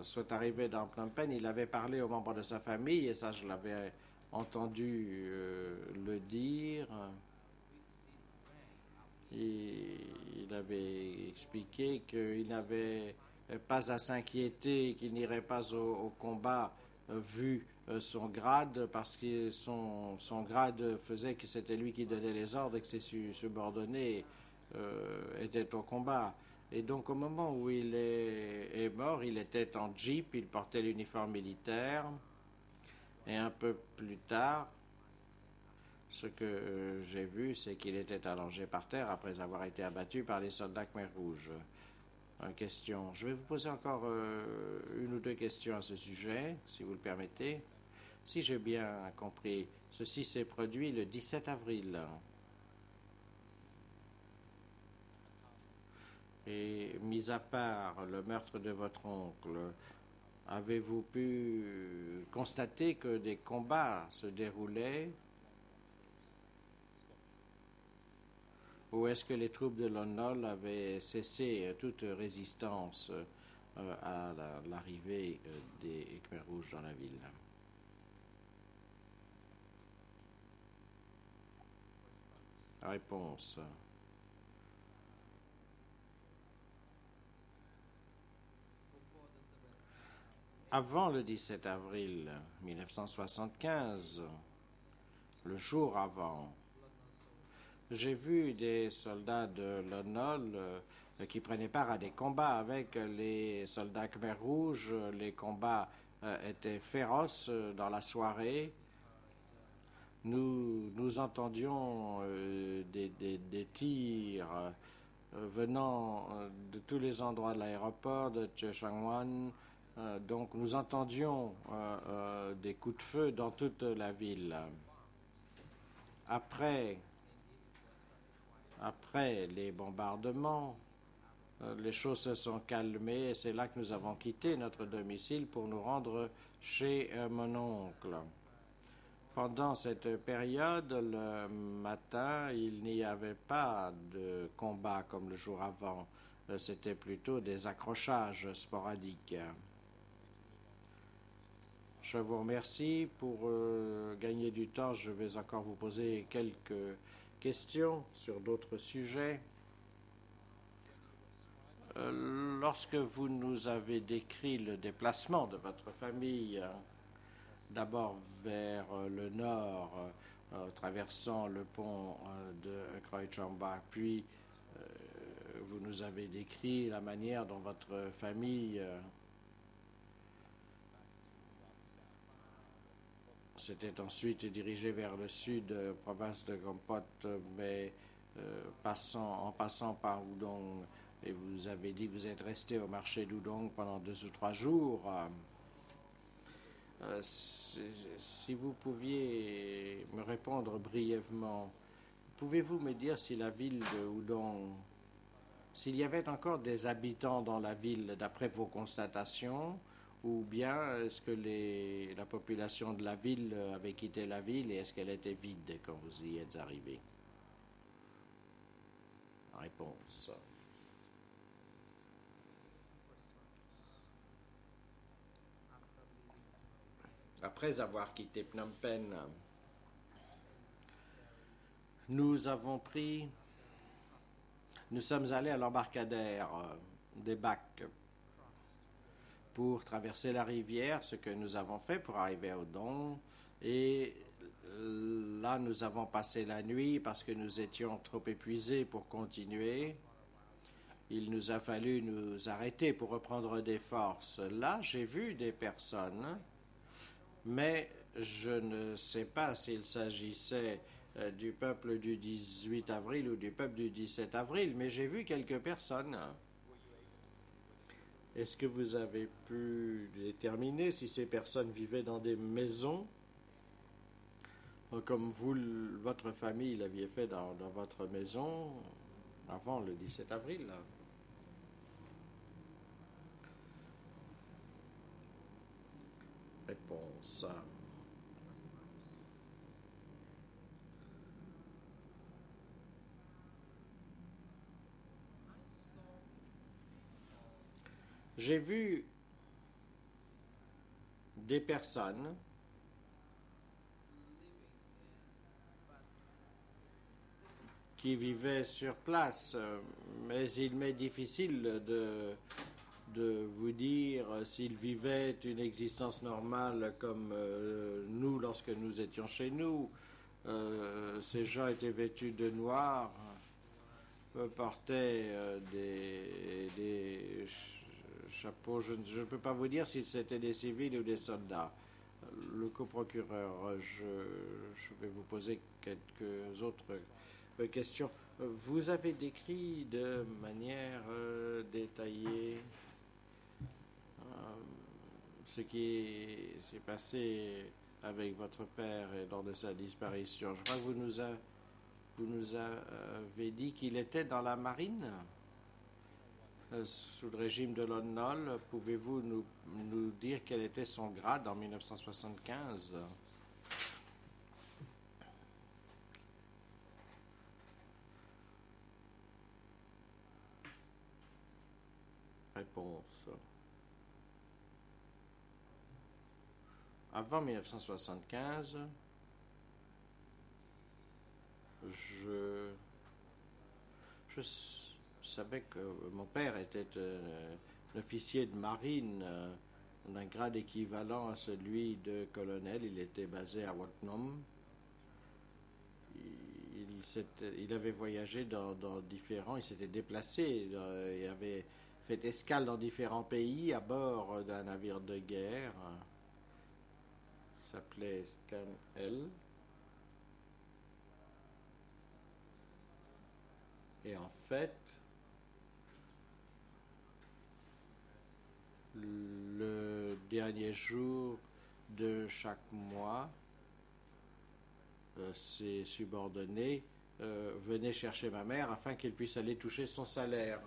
soit arrivé dans Phnom Penh, il avait parlé aux membres de sa famille, et ça je l'avais entendu le dire. Il avait expliqué qu'il n'avait pas à s'inquiéter, qu'il n'irait pas au combat vu son grade, parce que son grade faisait que c'était lui qui donnait les ordres et que ses subordonnés étaient au combat. Et donc au moment où il est mort, il était en jeep, il portait l'uniforme militaire, et un peu plus tard, ce que j'ai vu, c'est qu'il était allongé par terre après avoir été abattu par les soldats Khmer rouges. Question. Je vais vous poser encore une ou deux questions à ce sujet, si vous le permettez. Si j'ai bien compris, ceci s'est produit le 17 avril. Et mis à part le meurtre de votre oncle, avez-vous pu constater que des combats se déroulaient? Ou est-ce que les troupes de l'ONOL avaient cessé toute résistance à l'arrivée des Khmers rouges dans la ville? Réponse. Avant le 17 avril 1975, le jour avant, j'ai vu des soldats de l'ONOL qui prenaient part à des combats avec les soldats Khmer rouges. Les combats étaient féroces dans la soirée. Nous entendions des tirs venant de tous les endroits de l'aéroport, de Cheshangwan. Donc nous entendions des coups de feu dans toute la ville. Après les bombardements, les choses se sont calmées et c'est là que nous avons quitté notre domicile pour nous rendre chez mon oncle. Pendant cette période, le matin, il n'y avait pas de combat comme le jour avant. C'était plutôt des accrochages sporadiques. Je vous remercie. Pour gagner du temps, je vais encore vous poser quelques questions sur d'autres sujets. Lorsque vous nous avez décrit le déplacement de votre famille, d'abord vers le nord, traversant le pont de Kroi Chamba, puis vous nous avez décrit la manière dont votre famille s'était ensuite dirigée vers le sud, province de Gompot, mais en passant par Udong. Et vous avez dit que vous êtes resté au marché d'Udong pendant 2 ou 3 jours. Si vous pouviez me répondre brièvement, pouvez-vous me dire si la ville de Udong, s'il y avait encore des habitants dans la ville d'après vos constatations, ou bien est-ce que la population de la ville avait quitté la ville et est-ce qu'elle était vide quand vous y êtes arrivé? Réponse. Après avoir quitté Phnom Penh, nous sommes allés à l'embarcadère des bacs pour traverser la rivière, ce que nous avons fait pour arriver à Udong. Et là, nous avons passé la nuit parce que nous étions trop épuisés pour continuer. Il nous a fallu nous arrêter pour reprendre des forces. Là, j'ai vu des personnes, mais je ne sais pas s'il s'agissait du peuple du 18 avril ou du peuple du 17 avril, mais j'ai vu quelques personnes. Est-ce que vous avez pu déterminer si ces personnes vivaient dans des maisons, comme vous, votre famille l'aviez fait dans votre maison? avant le 17 avril. Réponse. J'ai vu des personnes qui vivaient sur place, mais il m'est difficile de vous dire s'ils vivaient une existence normale comme nous lorsque nous étions chez nous. Ces gens étaient vêtus de noir, portaient des chapeaux. Je ne peux pas vous dire si c'était des civils ou des soldats. Le coprocureur, je vais vous poser quelques autres questions. Vous avez décrit de manière détaillée ce qui s'est passé avec votre père lors de sa disparition. Je crois que vous nous avez dit qu'il était dans la marine sous le régime de Lon Nol. Pouvez-vous nous dire quel était son grade en 1975? Réponse. Avant 1975, je savais que mon père était un officier de marine d'un grade équivalent à celui de colonel. Il était basé à Wat Nom. Il avait voyagé dans différents, il s'était déplacé, il avait fait escale dans différents pays à bord d'un navire de guerre. Il s'appelait Scan L. Et en fait, le dernier jour de chaque mois, ses subordonnés venaient chercher ma mère afin qu'elle puisse aller toucher son salaire.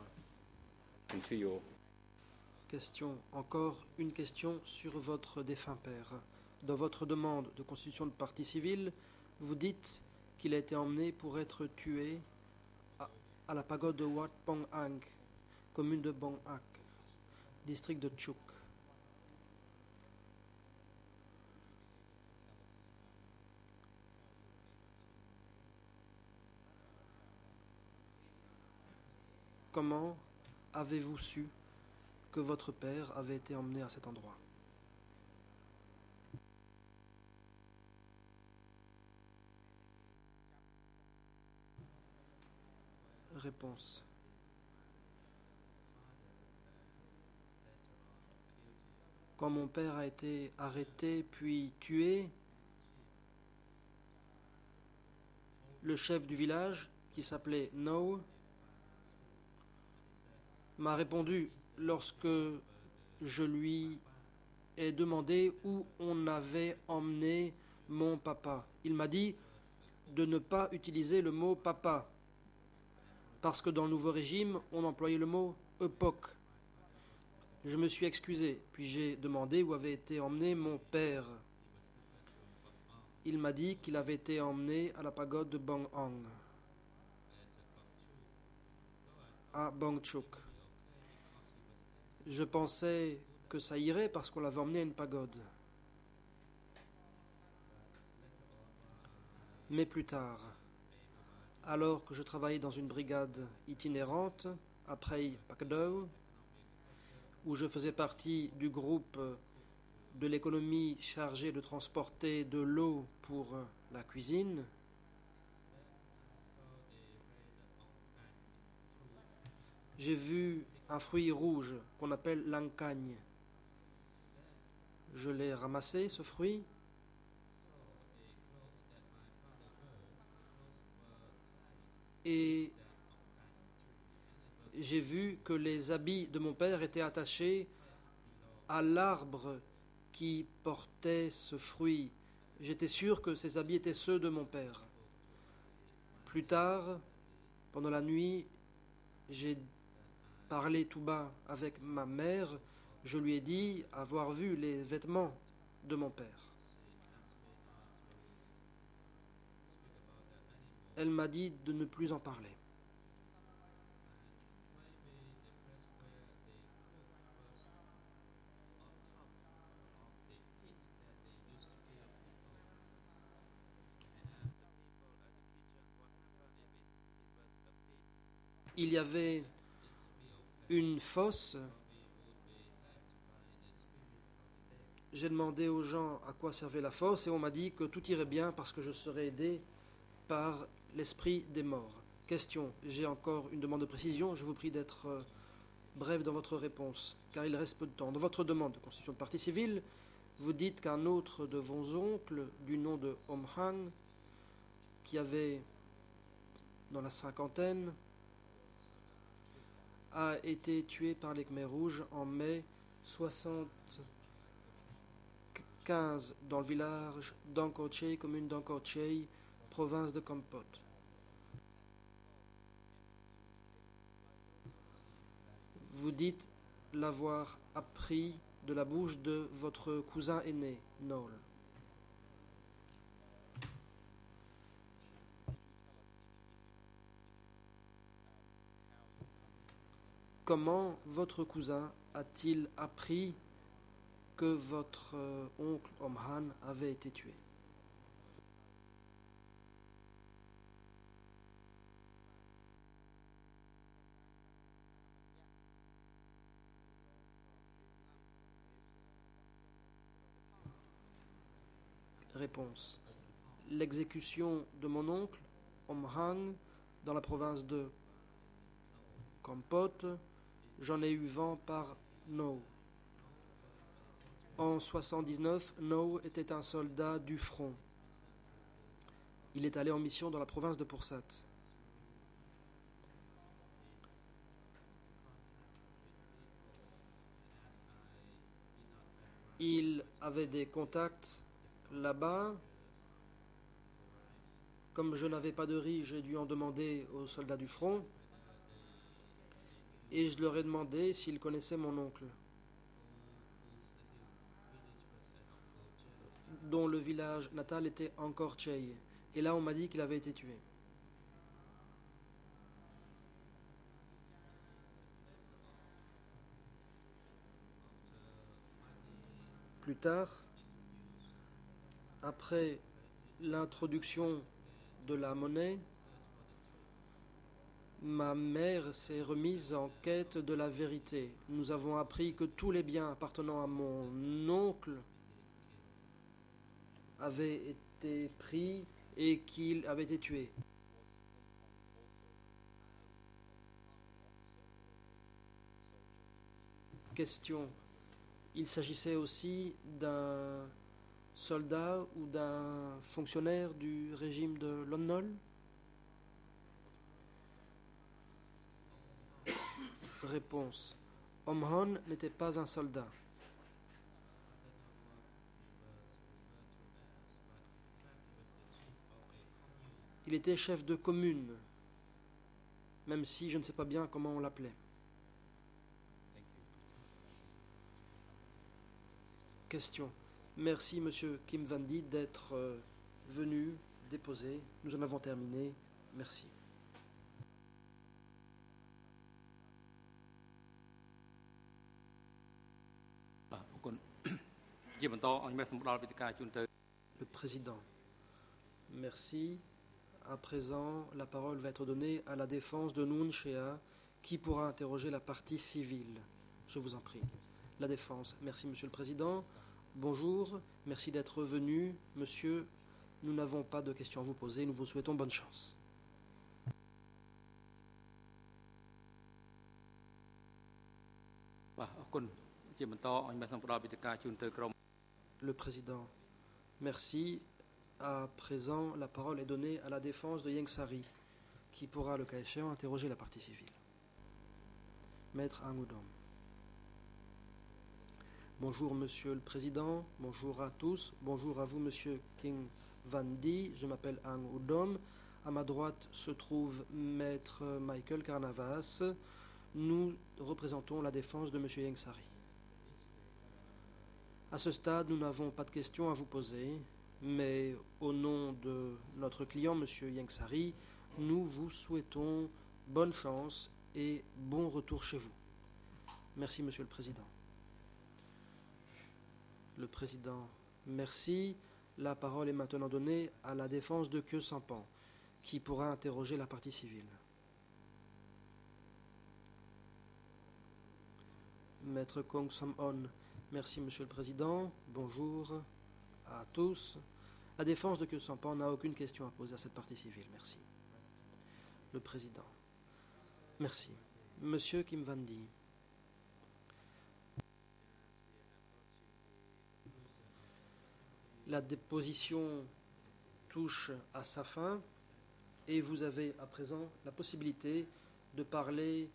Question. Encore une question sur votre défunt père. Dans votre demande de constitution de partie civile, vous dites qu'il a été emmené pour être tué à la pagode de Wat Pong Ang, commune de Bong Ak, district de Chuk. Comment avez-vous su que votre père avait été emmené à cet endroit? Réponse. Quand mon père a été arrêté puis tué, le chef du village, qui s'appelait No, m'a répondu lorsque je lui ai demandé où on avait emmené mon papa. Il m'a dit de ne pas utiliser le mot papa, parce que dans le nouveau régime, on employait le mot époque. Je me suis excusé, puis j'ai demandé où avait été emmené mon père. Il m'a dit qu'il avait été emmené à la pagode de Bong Ang, à Bong Chuk. Je pensais que ça irait parce qu'on l'avait emmené à une pagode. Mais plus tard, alors que je travaillais dans une brigade itinérante à Prey Pakdo, où je faisais partie du groupe de l'économie chargée de transporter de l'eau pour la cuisine, j'ai vu un fruit rouge qu'on appelle l'ancagne. Je l'ai ramassé, ce fruit, et j'ai vu que les habits de mon père étaient attachés à l'arbre qui portait ce fruit. J'étais sûr que ces habits étaient ceux de mon père. Plus tard, pendant la nuit, j'ai parlé tout bas avec ma mère. Je lui ai dit avoir vu les vêtements de mon père. Elle m'a dit de ne plus en parler. Il y avait une fosse. J'ai demandé aux gens à quoi servait la fosse et on m'a dit que tout irait bien parce que je serais aidé par l'esprit des morts. Question, j'ai encore une demande de précision. Je vous prie d'être bref dans votre réponse, car il reste peu de temps. Dans votre demande de constitution de partie civile, vous dites qu'un autre de vos oncles, du nom de Omhang, qui avait dans la cinquantaine, a été tué par les Khmers rouges en mai 75 dans le village d'Angkor-Chey, commune d'Angkor-Chey, province de Kampot. Vous dites l'avoir appris de la bouche de votre cousin aîné, Noel. Comment votre cousin a-t-il appris que votre oncle Omhan avait été tué? Réponse. L'exécution de mon oncle Omhang dans la province de Kampot, j'en ai eu vent par No. En 79, No était un soldat du front. Il est allé en mission dans la province de Pursat. Il avait des contacts là-bas. Comme je n'avais pas de riz, j'ai dû en demander aux soldats du front. Et je leur ai demandé s'ils connaissaient mon oncle, dont le village natal était Angkor-Chey. Et là, on m'a dit qu'il avait été tué. Plus tard, après l'introduction de la monnaie, ma mère s'est remise en quête de la vérité. Nous avons appris que tous les biens appartenant à mon oncle avaient été pris et qu'il avait été tué. Question. Il s'agissait aussi d'un soldat ou d'un fonctionnaire du régime de Lon Nol? Réponse. Omhon n'était pas un soldat. Il était chef de commune, même si je ne sais pas bien comment on l'appelait. Question. Merci, Monsieur Kim Van-Di, d'être venu déposer. Nous en avons terminé. Merci. Le président. Merci. À présent, la parole va être donnée à la défense de Noon Shea, qui pourra interroger la partie civile. Je vous en prie. La défense. Merci, Monsieur le Président. Bonjour. Merci d'être venu, Monsieur. Nous n'avons pas de questions à vous poser. Nous vous souhaitons bonne chance. Le président. Merci. À présent, la parole est donnée à la défense de Ieng Sary, qui pourra, le cas échéant, interroger la partie civile. Maître Ang Udom. Bonjour, Monsieur le Président. Bonjour à tous. Bonjour à vous, Monsieur Kim Van-Di. Je m'appelle Ang Udom. À ma droite se trouve Maître Michael Carnavas. Nous représentons la défense de M. Yengsari. À ce stade, nous n'avons pas de questions à vous poser, mais au nom de notre client, M. Yengsari, nous vous souhaitons bonne chance et bon retour chez vous. Merci, Monsieur le Président. Le Président, merci. La parole est maintenant donnée à la défense de Khieu Samphan, qui pourra interroger la partie civile. Maître Kong Sam-on, merci Monsieur le Président. Bonjour à tous. La défense de Khieu Samphan n'a aucune question à poser à cette partie civile. Merci. Le Président, merci. Monsieur Kim Van-di. La déposition touche à sa fin et vous avez à présent la possibilité de parler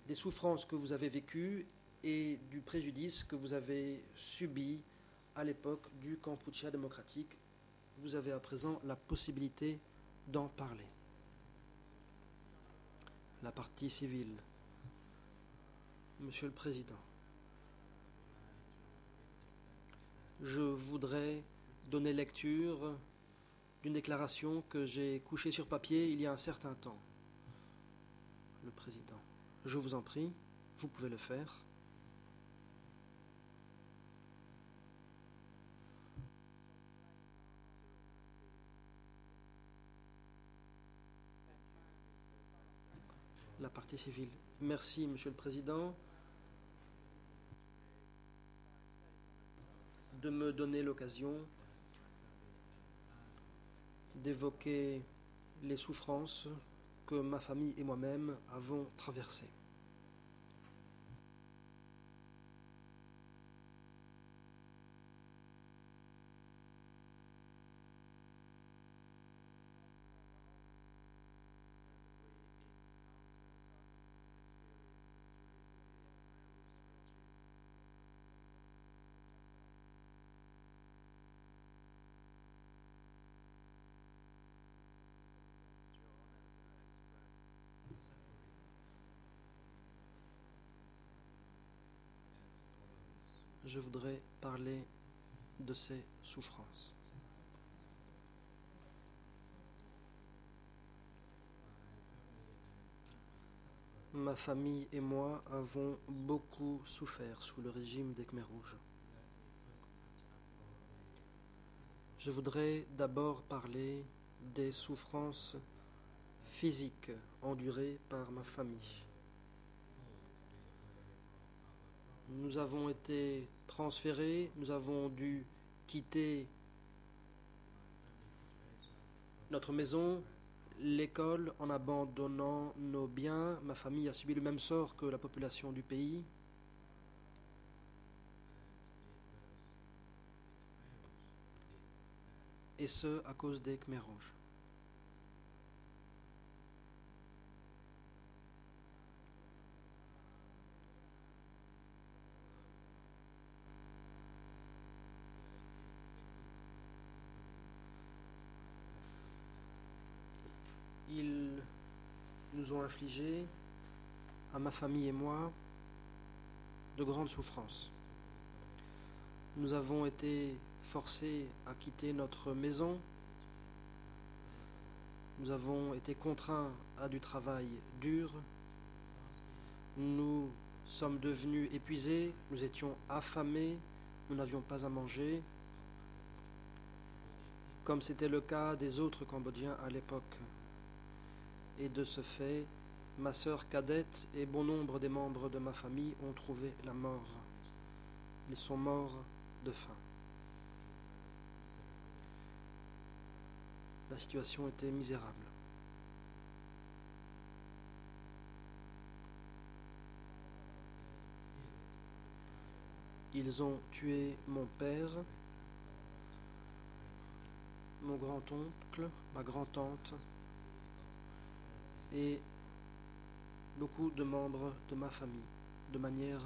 des souffrances que vous avez vécues et du préjudice que vous avez subi à l'époque du Kampuchea démocratique. Vous avez à présent la possibilité d'en parler. La partie civile. Monsieur le Président, je voudrais donner lecture d'une déclaration que j'ai couchée sur papier il y a un certain temps. Le Président, je vous en prie, vous pouvez le faire. La partie civile. Merci, Monsieur le Président, de me donner l'occasion d'évoquer les souffrances que ma famille et moi-même avons traversées. Je voudrais parler de ces souffrances. Ma famille et moi avons beaucoup souffert sous le régime des Khmers rouges. Je voudrais d'abord parler des souffrances physiques endurées par ma famille. Nous avons été transférés, nous avons dû quitter notre maison, l'école, en abandonnant nos biens. Ma famille a subi le même sort que la population du pays. Et ce, à cause des Khmers rouges. Ils nous ont infligé, à ma famille et moi, de grandes souffrances. Nous avons été forcés à quitter notre maison. Nous avons été contraints à du travail dur. Nous sommes devenus épuisés, nous étions affamés, nous n'avions pas à manger, comme c'était le cas des autres Cambodgiens à l'époque. Et de ce fait, ma sœur cadette et bon nombre des membres de ma famille ont trouvé la mort. Ils sont morts de faim. La situation était misérable. Ils ont tué mon père, mon grand-oncle, ma grand-tante et beaucoup de membres de ma famille, de manière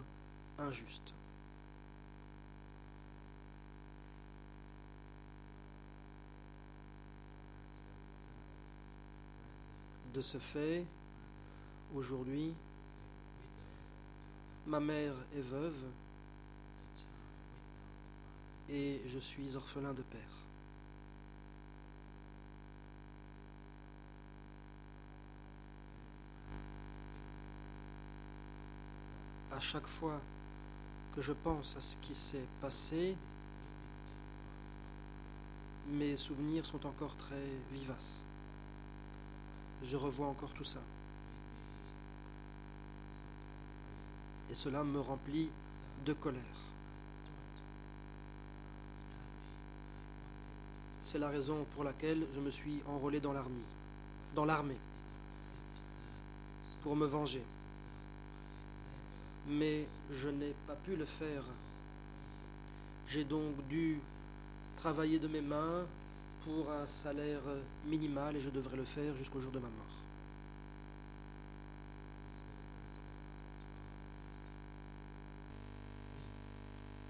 injuste. De ce fait, aujourd'hui, ma mère est veuve et je suis orphelin de père. À chaque fois que je pense à ce qui s'est passé, mes souvenirs sont encore très vivaces. Je revois encore tout ça. Et cela me remplit de colère. C'est la raison pour laquelle je me suis enrôlé dans l'armée, pour me venger. Mais je n'ai pas pu le faire. J'ai donc dû travailler de mes mains pour un salaire minimal et je devrais le faire jusqu'au jour de ma mort.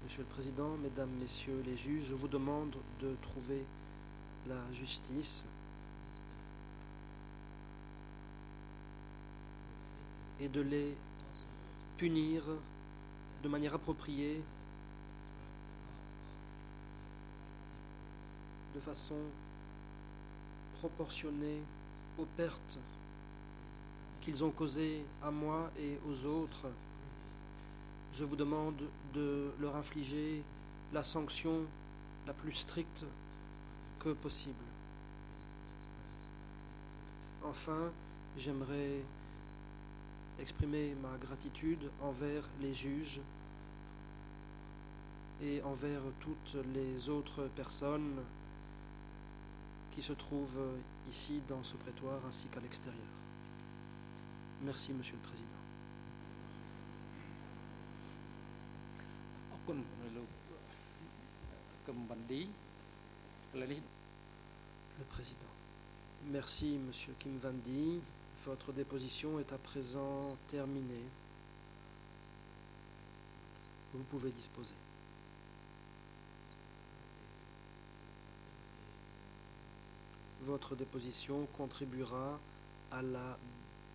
Monsieur le Président, Mesdames, Messieurs les juges, je vous demande de trouver la justice et de les punir de manière appropriée, de façon proportionnée aux pertes qu'ils ont causées à moi et aux autres. Je vous demande de leur infliger la sanction la plus stricte que possible. Enfin, j'aimerais exprimer ma gratitude envers les juges et envers toutes les autres personnes qui se trouvent ici dans ce prétoire ainsi qu'à l'extérieur. Merci, Monsieur le Président. អរគុណលោកកឹមវ៉ាន់ឌីឥឡូវនេះ Le Président. Merci, Monsieur Kim Van Di. Votre déposition est à présent terminée. Vous pouvez disposer. Votre déposition contribuera à la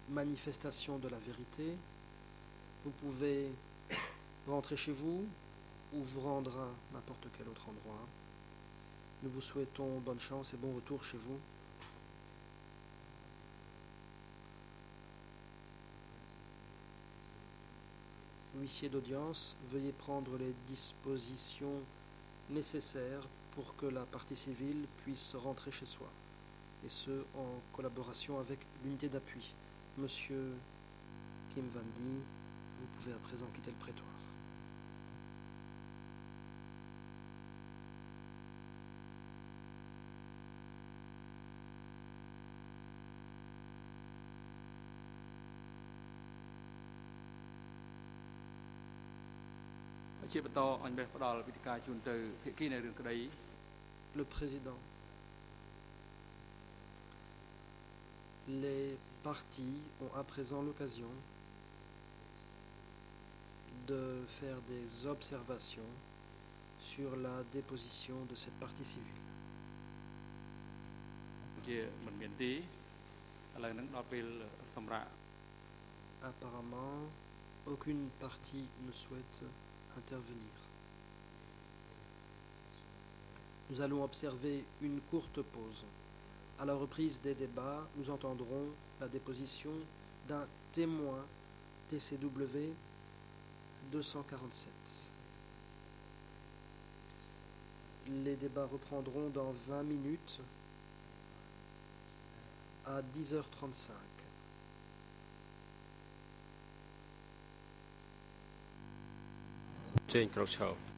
manifestation de la vérité. Vous pouvez rentrer chez vous ou vous rendre à n'importe quel autre endroit. Nous vous souhaitons bonne chance et bon retour chez vous. Huissier d'audience, veuillez prendre les dispositions nécessaires pour que la partie civile puisse rentrer chez soi, et ce en collaboration avec l'unité d'appui. Monsieur Kim Van Di, vous pouvez à présent quitter le prétoire. Le Président. Les parties ont à présent l'occasion de faire des observations sur la déposition de cette partie civile. Apparemment, aucune partie ne souhaite intervenir. Nous allons observer une courte pause. À la reprise des débats, nous entendrons la déposition d'un témoin TCW 247. Les débats reprendront dans 20 minutes à 10h35. Jane Crouch Howe.